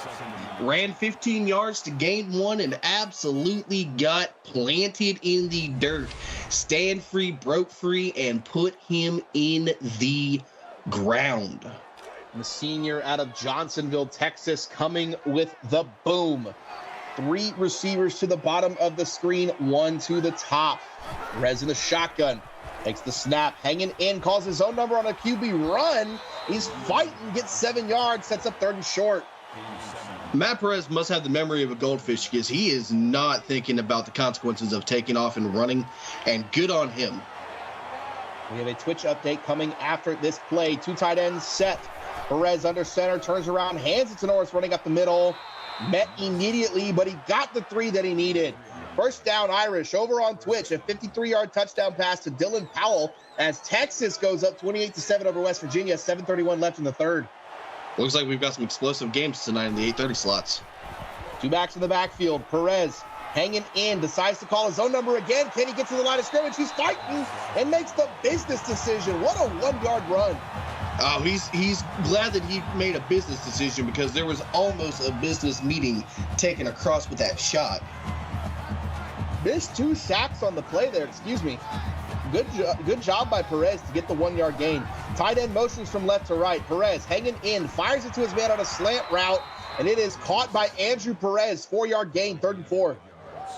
D: Ran 15 yards to gain 1 and absolutely got planted in the dirt. Stand free, broke free, and put him in the ground.
C: The senior out of Johnsonville, Texas, coming with the boom. 3 receivers to the bottom of the screen, 1 to the top. Perez in the shotgun, takes the snap, hanging in, calls his own number on a QB run. He's fighting, gets 7 yards, sets up 3rd and short.
D: Matt Perez must have the memory of a goldfish because he is not thinking about the consequences of taking off and running, and good on him.
C: We have a Twitch update coming after this play. 2 tight ends set. Perez under center, turns around, hands it to Norris, running up the middle. Met immediately, but he got the 3 that he needed. First down, Irish, over on Twitch. A 53-yard touchdown pass to Dylan Powell as Texas goes up 28-7 over West Virginia. 7:31 left in the 3rd.
D: Looks like we've got some explosive games tonight in the 8:30 slots.
C: 2 backs in the backfield. Perez hanging in, decides to call his own number again. Can he get to the line of scrimmage? He's fighting and makes the business decision. What a 1-yard run.
D: Oh, he's glad that he made a business decision because there was almost a business meeting taken across with that shot.
C: Missed 2 sacks on the play there, excuse me. Good job by Perez to get the 1-yard gain. Tight end motions from left to right. Perez hanging in, fires it to his man on a slant route, and it is caught by Andrew Perez. 4-yard gain, 3rd and 4.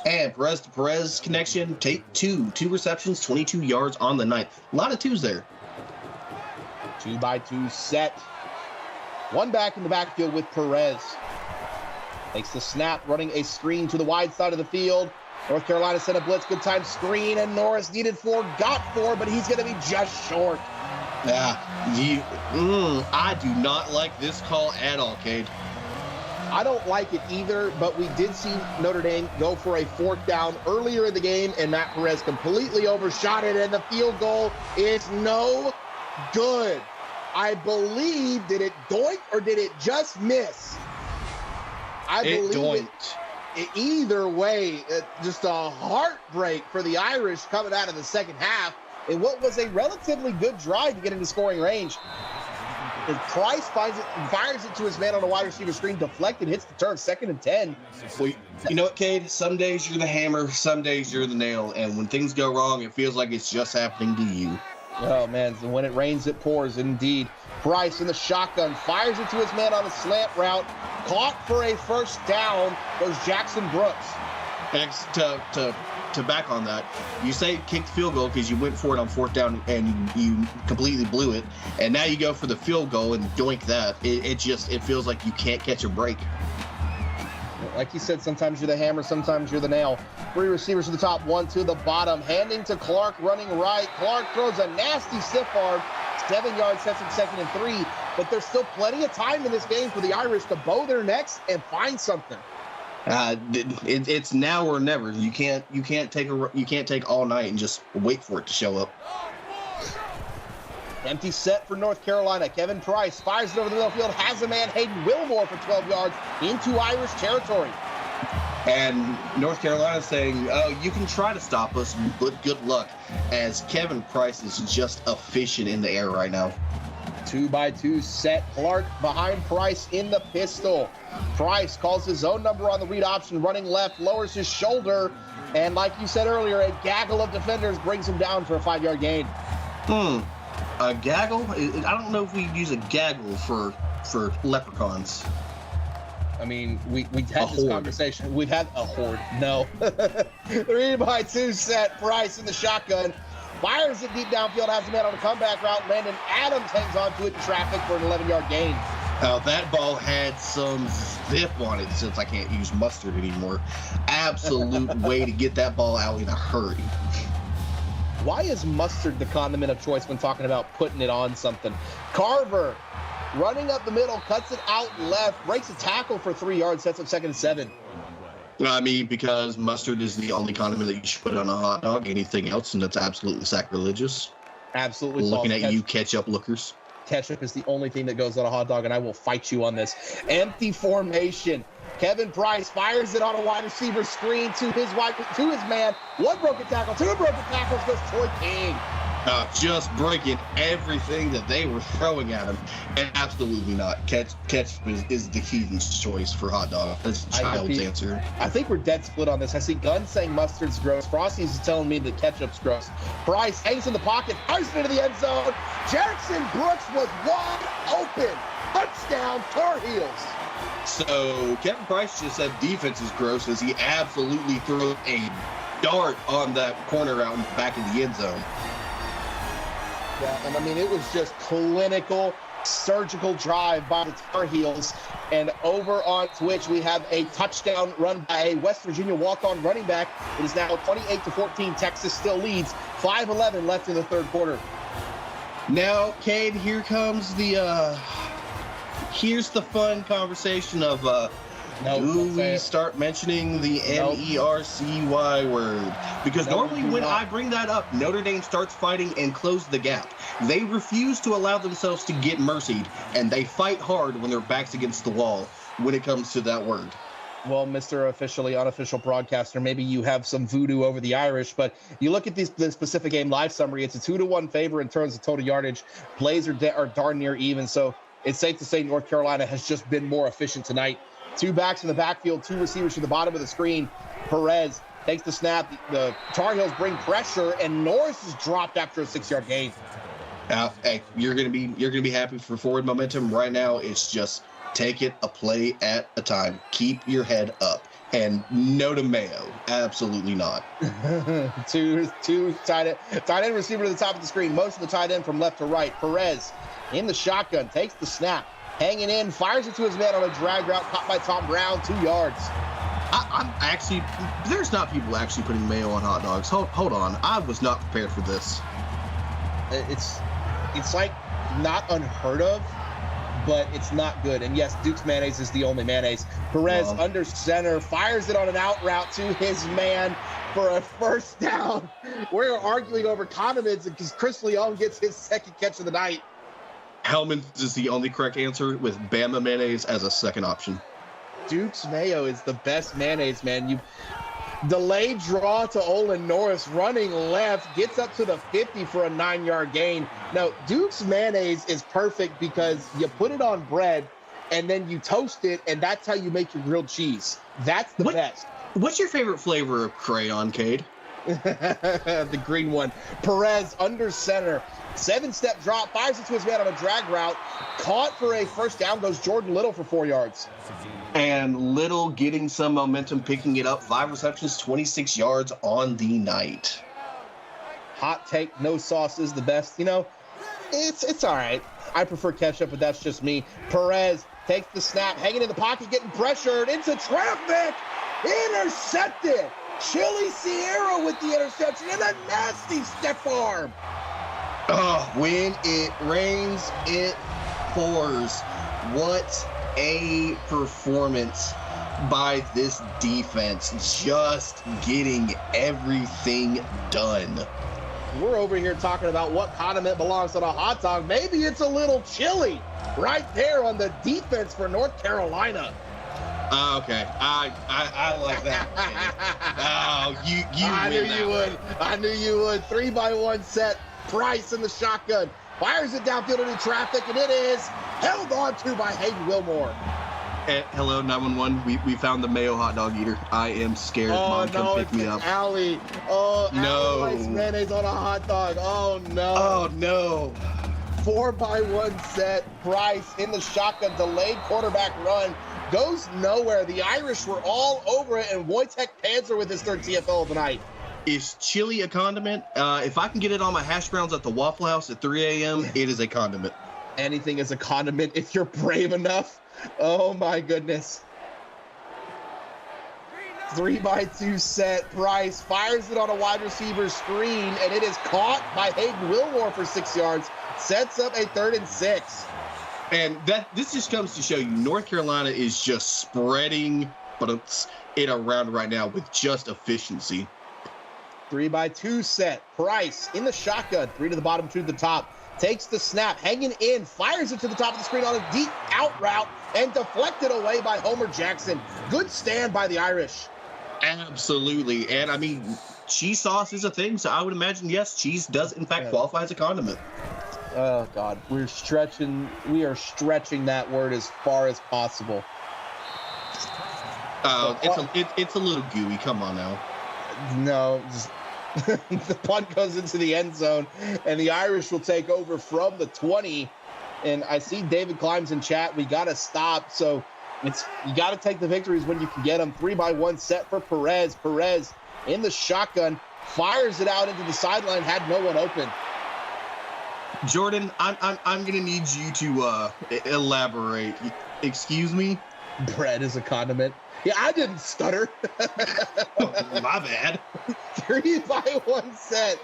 D: And Perez to Perez connection, take 2 receptions, 22 yards on the night. A lot of 2s there.
C: 2-by-2 set. 1 back in the backfield with Perez. Takes the snap, running a screen to the wide side of the field. North Carolina sent a blitz, good time screen, and Norris needed 4, got 4, but he's going to be just short.
D: Yeah, I do not like this call at all, Cade.
C: I don't like it either, but we did see Notre Dame go for a 4th down earlier in the game, and Matt Perez completely overshot it, and the field goal is no good. I believe, did it doink or did it just miss?
D: It doinked.
C: Either way, just a heartbreak for the Irish coming out of the second half in what was a relatively good drive to get into scoring range. As Price finds it and fires it to his man on a wide receiver screen, deflected, hits the turf, 2nd and 10.
D: Well, you know what, Cade? Some days you're the hammer, some days you're the nail, and when things go wrong, it feels like it's just happening to you.
C: Oh, man, so when it rains, it pours, indeed. Price in the shotgun, fires it to his man on a slant route, caught for a 1st down, goes Jackson Brooks.
D: And to back on that, you say kick the field goal because you went for it on 4th down and you completely blew it, and now you go for the field goal and doink that. It feels like you can't catch a break.
C: Like you said, sometimes you're the hammer, sometimes you're the nail. 3 receivers to the top, 1 to the bottom. Handing to Clark, running right. Clark throws a nasty stiff arm. 7 yards, sets him 2nd and 3. But there's still plenty of time in this game for the Irish to bow their necks and find something.
D: It's now or never. You can't take all night and just wait for it to show up.
C: Empty set for North Carolina. Kevin Price fires it over the middle field, has a man, Hayden Wilmore, for 12 yards into Irish territory.
D: And North Carolina saying, oh, you can try to stop us, but good luck, as Kevin Price is just efficient in the air right now.
C: 2-by-2 set. Clark behind Price in the pistol. Price calls his own number on the read option, running left, lowers his shoulder, and like you said earlier, a gaggle of defenders brings him down for a 5-yard gain.
D: A gaggle? I don't know if we use a gaggle for leprechauns.
C: I mean, we had this conversation. We've had a horde. No. 3-by-2 set. Price in the shotgun. Fires it deep downfield. Has a man on a comeback route. Landon Adams hangs on to it in traffic for an 11-yard gain.
D: That ball had some zip on it, since I can't use mustard anymore. Absolute way to get that ball out in a hurry.
C: Why is mustard the condiment of choice when talking about putting it on something? Carver running up the middle, cuts it out left, breaks a tackle for 3 yards, sets up 2nd and 7.
D: I mean, because mustard is the only condiment that you should put on a hot dog. Anything else, and that's absolutely sacrilegious.
C: Absolutely.
D: Looking at you ketchup lookers.
C: Ketchup is the only thing that goes on a hot dog, and I will fight you on this. Empty formation. Kevin Price fires it on a wide receiver screen to his man. 1 broken tackle, 2 broken tackles goes Troy King.
D: Just breaking everything that they were throwing at him. And absolutely not. Ketchup is the Keaton's choice for hot dog. That's a child's answer.
C: I think we're dead split on this. I see Gunn saying mustard's gross. Frosty's telling me that ketchup's gross. Price hangs in the pocket, fires it into the end zone. Jackson Brooks was wide open. Touchdown, Tar Heels.
D: So Kevin Price just said defense is gross as he absolutely threw a dart on that corner out back in the end zone.
C: Yeah, and I mean, it was just clinical, surgical drive by the Tar Heels. And over on Twitch, we have a touchdown run by a West Virginia walk-on running back. It is now 28-14. Texas still leads. 5:11 left in the third quarter.
D: Now, Cade, here comes the here's the fun conversation of do we start mentioning the M-E-R-C-Y word? Because normally when I bring that up, Notre Dame starts fighting and close the gap. They refuse to allow themselves to get mercied, and they fight hard when their back's against the wall when it comes to that word.
C: Well, Mr. Officially Unofficial Broadcaster, maybe you have some voodoo over the Irish, but you look at the specific game live summary, it's a 2-1 favor in terms of total yardage. Plays are darn near even, so it's safe to say North Carolina has just been more efficient tonight. Two backs in the backfield, two receivers to the bottom of the screen. Perez takes the snap. The Tar Heels bring pressure, and Norris is dropped after a 6-yard gain.
D: Hey, you're gonna be happy for forward momentum right now. It's just take it a play at a time. Keep your head up. And no to Mayo. Absolutely not.
C: two tight end receiver to the top of the screen. Most of the tight end from left to right. Perez in the shotgun, takes the snap, hanging in, fires it to his man on a drag route, caught by Tom Brown, 2 yards.
D: I'm actually, there's not people actually putting mayo on hot dogs. Hold on. I was not prepared for this.
C: It's like not unheard of, but it's not good. And yes, Duke's mayonnaise is the only mayonnaise. Perez under center, fires it on an out route to his man for a first down. We're arguing over condiments because Chris Leon gets his second catch of the night.
D: Hellman's is the only correct answer with Bama mayonnaise as a second option.
C: Duke's mayo is the best mayonnaise, man. You delayed draw to Olin Norris, running left, gets up to the 50 for a 9-yard gain. Now, Duke's mayonnaise is perfect because you put it on bread and then you toast it, and that's how you make your grilled cheese. That's the best.
D: What's your favorite flavor of crayon, Cade?
C: The green one. Perez under center. 7-step drop, fires it to his man on a drag route. Caught for a first down, goes Jordan Little for 4 yards.
D: And Little getting some momentum, picking it up. 5 receptions, 26 yards on the night.
C: Hot take, no sauce is the best. You know, it's all right. I prefer ketchup, but that's just me. Perez takes the snap, hanging in the pocket, getting pressured into traffic. Intercepted. Chili Sierra with the interception and a nasty step arm.
D: Oh, when it rains, it pours. What a performance by this defense, just getting everything done.
C: We're over here talking about what condiment belongs on a hot dog. Maybe it's a little chili right there on the defense for North Carolina.
D: Okay, I like that. Oh, you
C: I knew you would. I knew you would. 3-by-1 set. Price in the shotgun. Fires it downfield into traffic, and it is held on to by Hayden Wilmore.
D: Hello, 911. We found the mayo hot dog eater. I am scared. Mom, come pick me up.
C: Allie. Oh,
D: no.
C: Allie likes mayonnaise on a hot dog. Oh, no.
D: Oh, no.
C: 4-by-1 set. Price in the shotgun. Delayed quarterback run. Goes nowhere. The Irish were all over it, and Wojtek Panzer with his third TFL of the night.
D: Is chili a condiment? If I can get it on my hash browns at the Waffle House at 3 a.m., it is a condiment.
C: Anything is a condiment if you're brave enough. Oh, my goodness. 3-by-2 set. Price fires it on a wide receiver screen, and it is caught by Hayden Wilmore for 6 yards. Sets up a 3rd and 6.
D: And this just comes to show you North Carolina is just spreading it around right now with just efficiency.
C: 3-by-2 set. Price in the shotgun. 3 to the bottom, 2 to the top. Takes the snap, hanging in, fires it to the top of the screen on a deep out route and deflected away by Homer Jackson. Good stand by the Irish.
D: Absolutely. And I mean, cheese sauce is a thing, so I would imagine, yes, cheese does in fact qualify as a condiment.
C: Oh God, we are stretching that word as far as possible.
D: It's a little gooey. Come on now.
C: No, the punt goes into the end zone, and the Irish will take over from the 20. And I see David Climbs in chat. We got to stop. So you got to take the victories when you can get them. 3-by-1 set for Perez. Perez in the shotgun fires it out into the sideline. Had no one open.
D: Jordan, I'm gonna need you to elaborate. Excuse me.
C: Bread is a condiment. Yeah, I didn't stutter.
D: My bad.
C: 3-by-1 set.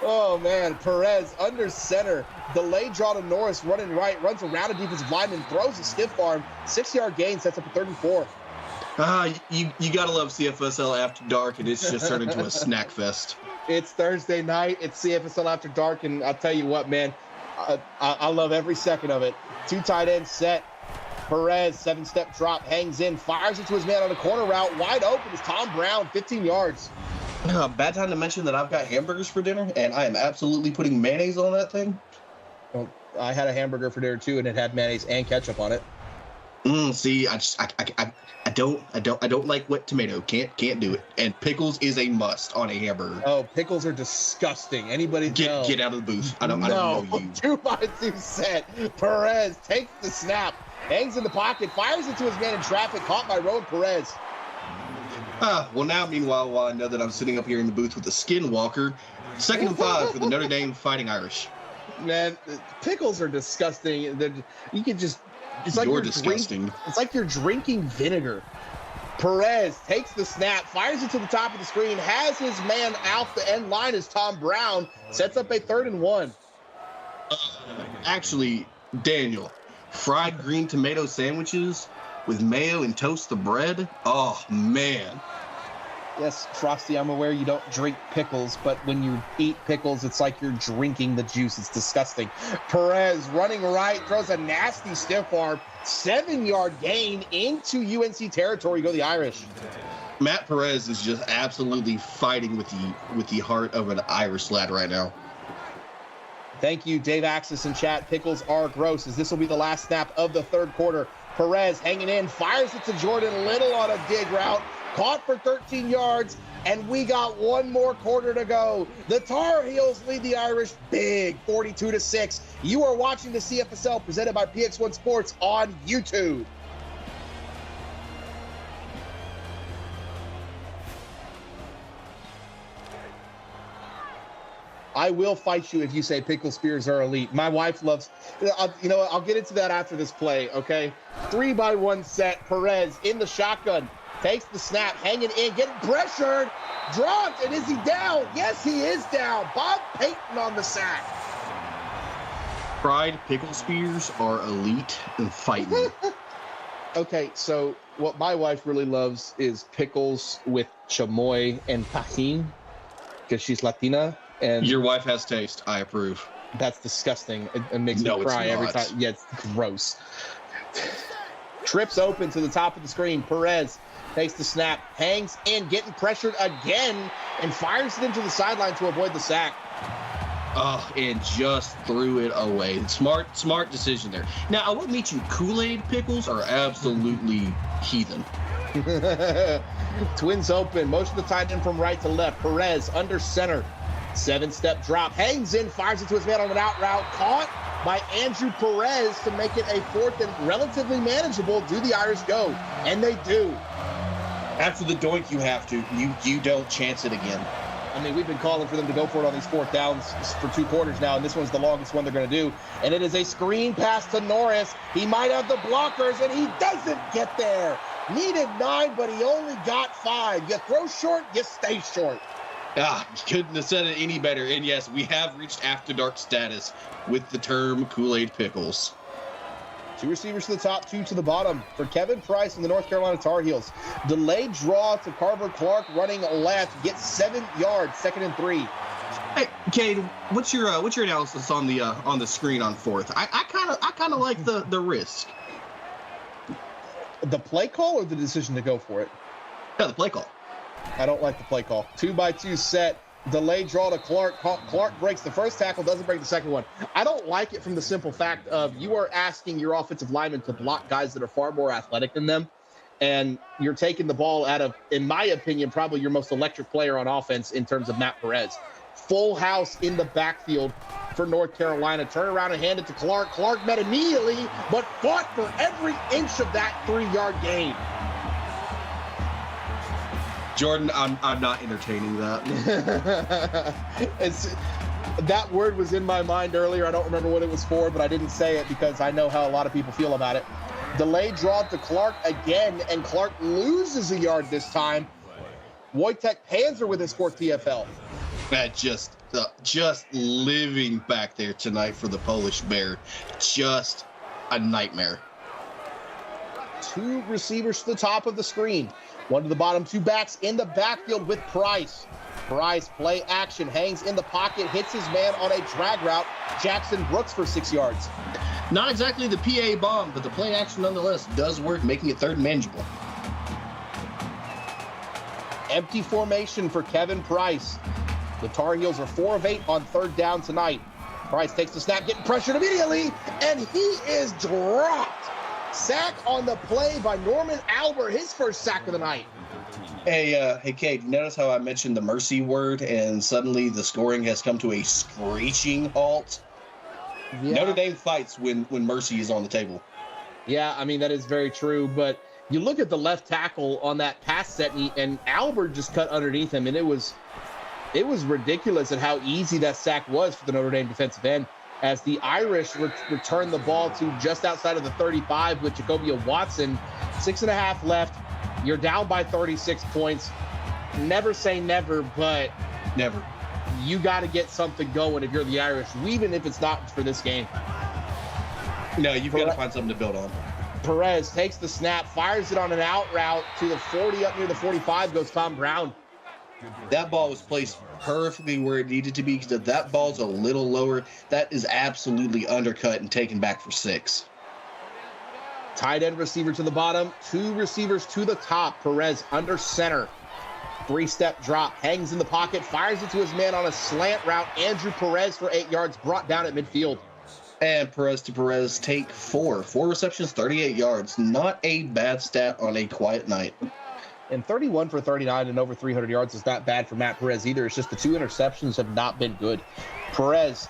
C: Oh, man. Perez under center. Delayed draw to Norris, running right, runs around a defensive lineman, throws a stiff arm. 6-yard gain, sets up a 3rd and 4.
D: You got to love CFSL After Dark, and it's just turned into a snack fest.
C: It's Thursday night. It's CFSL After Dark, and I'll tell you what, man. I love every second of it. 2 tight end set. Perez, 7-step drop, hangs in, fires it to his man on a corner route. Wide open is Tom Brown, 15 yards.
D: Bad time to mention that I've got hamburgers for dinner, and I am absolutely putting mayonnaise on that thing.
C: Well, I had a hamburger for dinner too, and it had mayonnaise and ketchup on it.
D: See, I don't like wet tomato. Can't do it. And pickles is a must on a hamburger.
C: Oh, pickles are disgusting. Anybody know?
D: Get out of the booth. I don't know you.
C: 2-by-2 set. Perez takes the snap, hangs in the pocket, fires it to his man in traffic, caught by Rowan Perez.
D: Well, now, meanwhile, while I know that I'm sitting up here in the booth with a skinwalker, 2nd and 5 for the Notre Dame Fighting Irish.
C: Man, pickles are disgusting. You can just... It's like
D: you're disgusting.
C: It's like you're drinking vinegar. Perez takes the snap, fires it to the top of the screen, has his man out the end line as Tom Brown sets up a 3rd and 1.
D: Actually, Daniel, fried green tomato sandwiches with mayo and toast the bread. Oh, man.
C: Yes, Frosty, I'm aware you don't drink pickles, but when you eat pickles, it's like you're drinking the juice. It's disgusting. Perez running right, throws a nasty stiff arm, 7-yard gain into UNC territory. Go the Irish.
D: Matt Perez is just absolutely fighting with the heart of an Irish lad right now.
C: Thank you, Dave Axis in chat. Pickles are gross, as this will be the last snap of the 3rd quarter. Perez hanging in, fires it to Jordan Little on a dig route. Caught for 13 yards, and we got one more quarter to go. The Tar Heels lead the Irish big, 42-6. You are watching the CFSL presented by PX1 Sports on YouTube. I will fight you if you say pickle spears are elite. My wife loves, you know what, I'll get into that after this play, okay? 3-by-1 set, Perez in the shotgun. Takes the snap, hanging in, getting pressured, dropped, and is he down? Yes, he is down. Bob Payton on the sack.
D: Fried pickle spears are elite and fighting.
C: Okay, so what my wife really loves is pickles with chamoy and tajin, because she's Latina. And
D: your wife has taste. I approve.
C: That's disgusting. It makes me cry every time. Yeah, it's gross. Trips open to the top of the screen. Perez takes the snap, hangs in, getting pressured again, and fires it into the sideline to avoid the sack.
D: Oh, and just threw it away. Smart decision there. Now, I will meet you. Kool-Aid pickles are absolutely heathen.
C: Twins open. Motion the tight end from right to left. Perez under center. 7-step drop. Hangs in, fires it to his man on an out route. Caught by Andrew Perez to make it a 4th and relatively manageable. Do the Irish go? And they do.
D: After the doink, you have to. You don't chance it again.
C: I mean, we've been calling for them to go for it on these 4th downs for 2 quarters now, and this one's the longest one they're going to do. And it is a screen pass to Norris. He might have the blockers, and he doesn't get there. Needed 9, but he only got 5. You throw short, you stay short.
D: Couldn't have said it any better. And yes, we have reached After Dark status with the term Kool-Aid pickles.
C: 2 receivers to the top, 2 to the bottom for Kevin Price and the North Carolina Tar Heels. Delayed draw to Carver Clark running left, gets 7 yards, 2nd and 3.
D: Hey, Cade, what's your analysis on the screen on 4th? I kind of like the risk.
C: The play call or the decision to go for it?
D: Yeah, the play call.
C: I don't like the play call. 2-by-2 set. Delayed draw to Clark. Clark breaks the first tackle, doesn't break the second one. I don't like it from the simple fact of you are asking your offensive linemen to block guys that are far more athletic than them. And you're taking the ball out of, in my opinion, probably your most electric player on offense in terms of Matt Perez. Full house in the backfield for North Carolina. Turn around and hand it to Clark. Clark met immediately, but fought for every inch of that 3-yard gain.
D: Jordan, I'm not entertaining that.
C: That word was in my mind earlier. I don't remember what it was for, but I didn't say it because I know how a lot of people feel about it. Delayed draw to Clark again, and Clark loses a yard this time. Wojtek Panzer with his 4th TFL.
D: That just living back there tonight for the Polish Bear. Just a nightmare.
C: 2 receivers to the top of the screen. 1 to the bottom, 2 backs in the backfield with Price. Price, play action, hangs in the pocket, hits his man on a drag route. Jackson Brooks for 6 yards.
D: Not exactly the PA bomb, but the play action nonetheless does work, making it 3rd and manageable.
C: Empty formation for Kevin Price. The Tar Heels are 4 of 8 on 3rd down tonight. Price takes the snap, getting pressured immediately, and he is dropped. Sack on the play by Norman Albert, his first sack of the night.
D: Hey, Cade, notice how I mentioned the mercy word, and suddenly the scoring has come to a screeching halt? Yeah. Notre Dame fights when mercy is on the table.
C: Yeah, I mean, that is very true, but you look at the left tackle on that pass set, and Albert just cut underneath him, and it was ridiculous at how easy that sack was for the Notre Dame defensive end, as the Irish return the ball to just outside of the 35 with Jacobia Watson. 6.5 left. You're down by 36 points. Never say never, but
D: never.
C: You got to get something going if you're the Irish, even if it's not for this game.
D: No, you've got to find something to build on.
C: Perez takes the snap, fires it on an out route to the 40, up near the 45 goes Tom Brown.
D: That ball was placed perfectly where it needed to be, because if that ball's a little lower, that is absolutely undercut and taken back for 6.
C: Tight end receiver to the bottom, 2 receivers to the top. Perez under center. 3-step drop, hangs in the pocket, fires it to his man on a slant route. Andrew Perez for 8 yards, brought down at midfield.
D: And Perez to Perez take 4 receptions, 38 yards. Not a bad stat on a quiet night.
C: And 31 for 39 and over 300 yards is not bad for Matt Perez either. It's just the 2 interceptions have not been good. Perez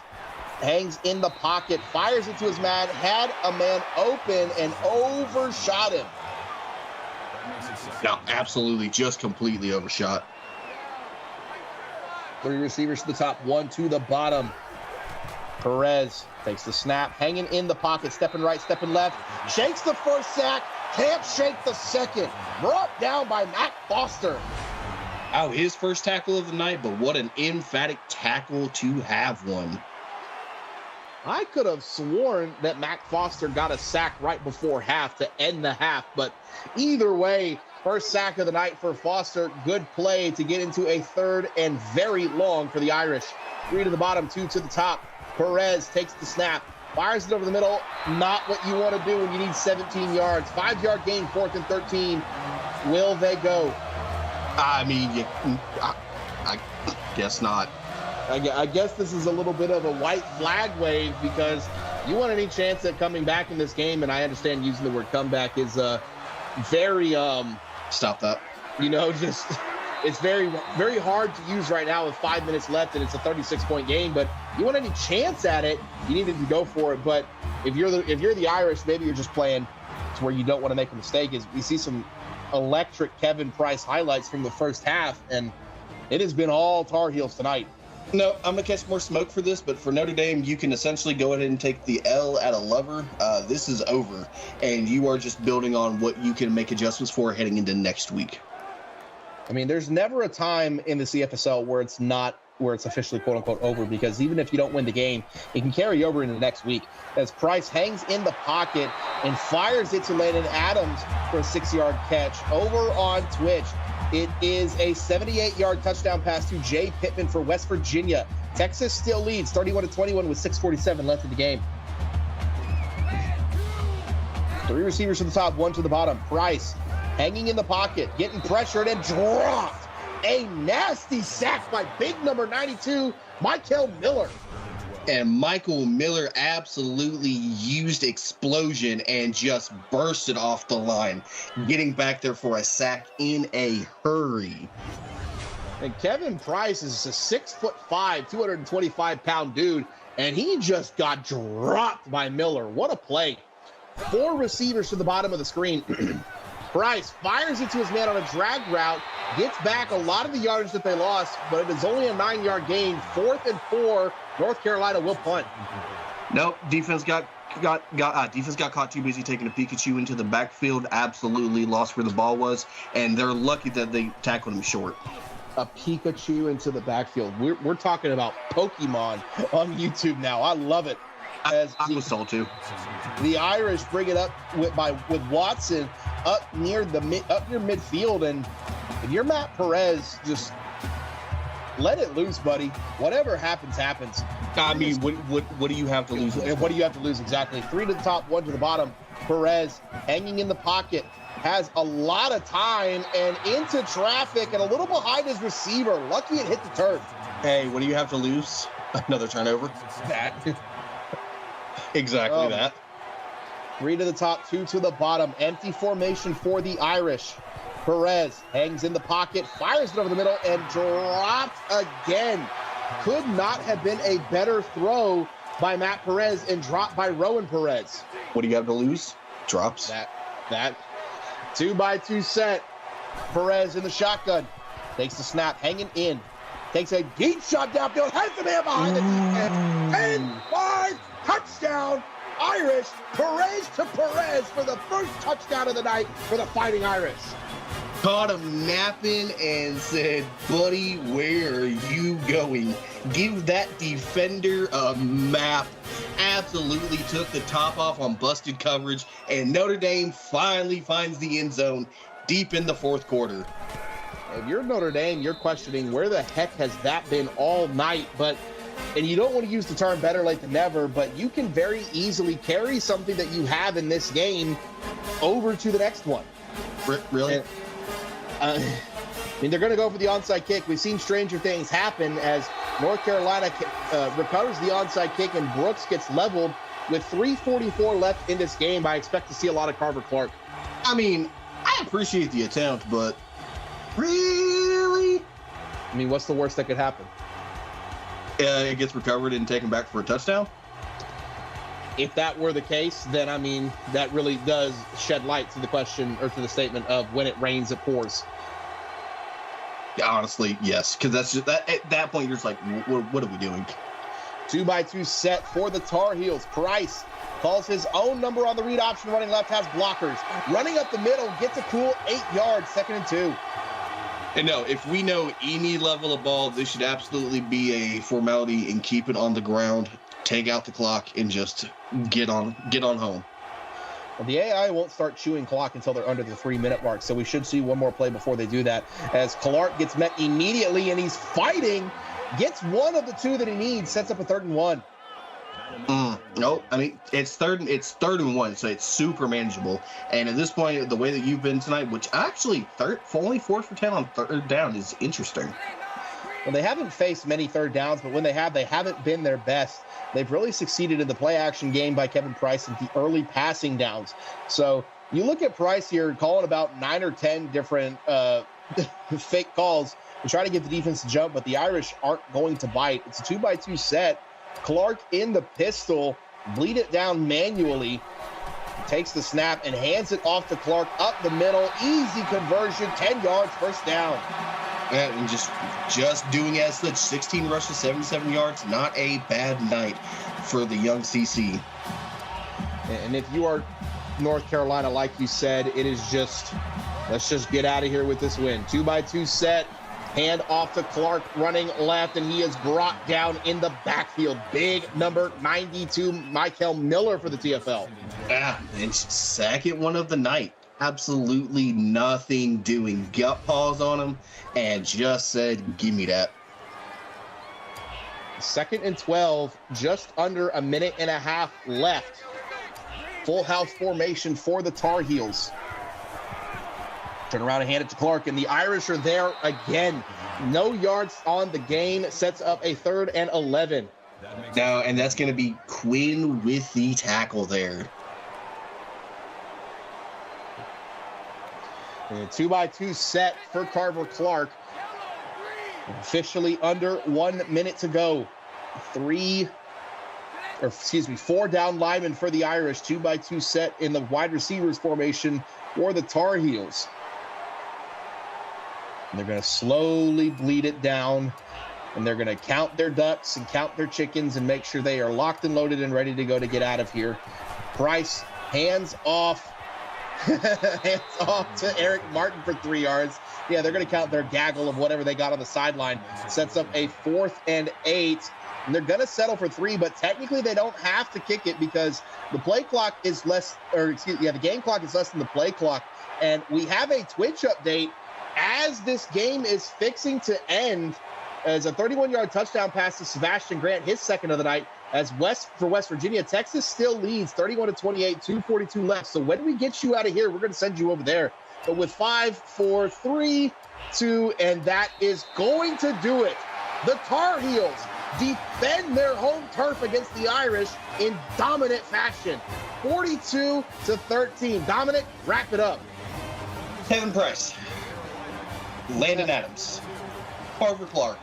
C: hangs in the pocket, fires it to his man, had a man open and overshot him.
D: No, absolutely, just completely overshot.
C: 3 receivers to the top, 1 to the bottom. Perez takes the snap, hanging in the pocket, stepping right, stepping left, shakes the first sack, can't shake the second. Brought down by Matt Foster.
D: Oh, his first tackle of the night, but what an emphatic tackle to have one.
C: I could have sworn that Matt Foster got a sack right before half to end the half, but either way, first sack of the night for Foster. Good play to get into a 3rd and very long for the Irish. 3 to the bottom, 2 to the top. Perez takes the snap, fires it over the middle. Not what you want to do when you need 17 yards. 5-yard gain, 4th and 13. Will they go?
D: I mean, I guess not.
C: I guess this is a little bit of a white flag wave, because you want any chance at coming back in this game, and I understand using the word comeback is very
D: stop that.
C: Just it's very, very hard to use right now with 5 minutes left, and it's a 36-point game. But you want any chance at it, you needed to go for it. But if you're the Irish, maybe you're just playing to where you don't want to make a mistake. Is we see some electric Kevin Price highlights from the first half, and it has been all Tar Heels tonight.
D: No, I'm going to catch more smoke for this, but for Notre Dame, you can essentially go ahead and take the L at a lover. This is over, and you are just building on what you can make adjustments for heading into next week.
C: I mean, there's never a time in the CFSL where it's officially quote unquote over, because even if you don't win the game, it can carry over into the next week. As Price hangs in the pocket and fires it to Landon Adams for a 6-yard catch over on Twitch. It is a 78-yard touchdown pass to Jay Pittman for West Virginia. Texas still leads 31-21 with 6:47 left in the game. 3 receivers to the top, 1 to the bottom. Price hanging in the pocket, getting pressured and dropped A nasty sack by big number 92, Michael Miller.
D: And Michael Miller absolutely used explosion and just bursted off the line, getting back there for a sack in a hurry.
C: And Kevin Price is a 6'5", 225-pound dude, and he just got dropped by Miller. What a play. 4 receivers to the bottom of the screen. Price fires it to his man on a drag route, gets back a lot of the yardage that they lost, but it is only a 9-yard gain. 4th and 4. North Carolina will punt.
D: Nope, defense got caught too busy taking a Pikachu into the backfield. Absolutely lost where the ball was, and they're lucky that they tackled him short.
C: A Pikachu into the backfield. We're talking about Pokemon on YouTube now. I love it.
D: I was told to.
C: The Irish bring it up with Watson up near midfield, and if you're Matt Perez, just let it loose, buddy. Whatever happens, happens.
D: I mean, what do you have to lose?
C: What do you have to lose exactly? 3 to the top, 1 to the bottom. Perez hanging in the pocket, has a lot of time and into traffic and a little behind his receiver. Lucky it hit the turf.
D: Hey, what do you have to lose? Another turnover.
C: That.
D: Exactly that.
C: 3 to the top, 2 to the bottom. Empty formation for the Irish. Perez hangs in the pocket, fires it over the middle, and dropped again. Could not have been a better throw by Matt Perez and dropped by Rowan Perez.
D: What do you have to lose? Drops.
C: That 2-by-2 set. Perez in the shotgun. Takes the snap, hanging in. Takes a deep shot downfield, has the man behind the defense. 10-5 touchdown. Irish. Perez to Perez for the first touchdown of the night for the Fighting Irish.
D: Caught him napping and said, buddy, where are you going? Give that defender a map. Absolutely took the top off on busted coverage, and Notre Dame finally finds the end zone deep in the 4th quarter.
C: If you're Notre Dame, you're questioning where the heck has that been all night, and you don't want to use the term better late than never, but you can very easily carry something that you have in this game over to the next one.
D: Really?
C: I mean, they're going to go for the onside kick. We've seen stranger things happen as North Carolina recovers the onside kick and Brooks gets leveled with 3:44 left in this game. I expect to see a lot of Carver Clark.
D: I mean, I appreciate the attempt, but really?
C: I mean, what's the worst that could happen?
D: It gets recovered and taken back for a touchdown?
C: If that were the case, then, I mean, that really does shed light to the question or to the statement of when it rains, it pours.
D: Honestly, yes, because that's just that. At that point, you're just like, what are we doing?
C: 2-by-2 set for the Tar Heels. Price calls his own number on the read option, running left, has blockers. Running up the middle, gets a cool 8 yards, 2nd and 2.
D: And no, if we know any level of ball, this should absolutely be a formality and keep it on the ground, take out the clock, and just get on home.
C: Well, the AI won't start chewing clock until they're under the 3-minute mark, so we should see one more play before they do that. As Clark gets met immediately, and he's fighting, gets one of the 2 that he needs, sets up a 3rd and 1.
D: No, I mean, it's third and 1, so it's super manageable. And at this point, the way that you've been tonight, which actually only 4 for 10 on 3rd down is interesting.
C: Well, they haven't faced many 3rd downs, but when they haven't been their best. They've really succeeded in the play action game by Kevin Price and the early passing downs. So you look at Price here calling about 9 or 10 different fake calls and try to get the defense to jump, but the Irish aren't going to bite. It's a 2-by-2 set. Clark in the pistol, bleed it down manually, takes the snap and hands it off to Clark up the middle. Easy conversion, 10 yards, 1st down.
D: Yeah, and just doing as such, 16 rushes, 77 yards, not a bad night for the young CC.
C: And if you are North Carolina, like you said, it is just, let's just get out of here with this win. 2-by-2 set, hand off to Clark, running left, and he is brought down in the backfield. Big number 92, Michael Miller for the TFL.
D: Yeah, and 2nd one of the night. Absolutely nothing doing. Gut paws on him and just said, give me that.
C: 2nd and 12, just under a minute and a half left. Full house formation for the Tar Heels. Turn around and hand it to Clark, and the Irish are there again. No yards on the gain, sets up a 3rd and 11.
D: Now, and that's going to be Quinn with the tackle there.
C: And a 2-by-2 set for Carver Clark. Officially under 1 minute to go. 4 down linemen for the Irish. 2-by-2 set in the wide receivers formation for the Tar Heels. And they're going to slowly bleed it down. And they're going to count their ducks and count their chickens and make sure they are locked and loaded and ready to go to get out of here. Price, hands off. Hands off to Eric Martin for 3 yards. Yeah, they're going to count their gaggle of whatever they got on the sideline. Sets up a 4th and 8. And they're going to settle for 3, but technically they don't have to kick it because the play clock is less, the game clock is less than the play clock. And we have a Twitch update as this game is fixing to end. As a 31-yard touchdown pass to Sebastian Grant, his 2nd of the night. As West Virginia, Texas still leads 31-28, 2:42 left. So when we get you out of here, we're going to send you over there. But with 5, 4, 3, 2, and that is going to do it. The Tar Heels defend their home turf against the Irish in dominant fashion. 42-13. Dominic, wrap it up.
D: Kevin Price, Landon Adams, Carver Clark.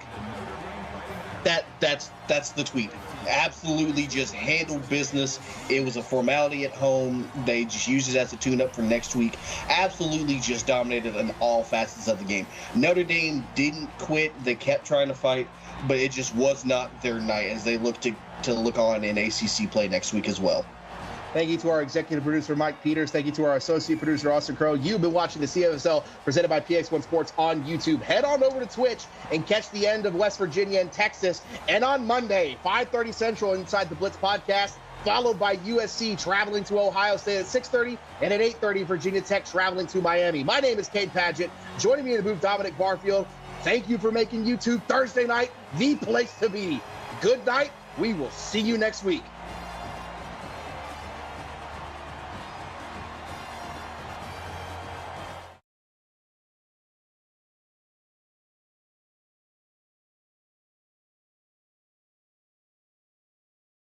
D: That's the tweet. Absolutely just handled business. It was a formality at home. They just used it as a tune-up for next week. Absolutely just dominated in all facets of the game. Notre Dame didn't quit. They kept trying to fight, but it just was not their night as they look to look on in ACC play next week as well.
C: Thank you to our executive producer, Mike Peters. Thank you to our associate producer, Austin Crow. You've been watching the CFSL presented by PX1 Sports on YouTube. Head on over to Twitch and catch the end of West Virginia and Texas. And on Monday, 5:30 Central inside the Blitz podcast, followed by USC traveling to Ohio State at 6:30 and at 8:30 Virginia Tech traveling to Miami. My name is Cade Padgett. Joining me in the booth, Dominic Barfield. Thank you for making YouTube Thursday night the place to be. Good night. We will see you next week.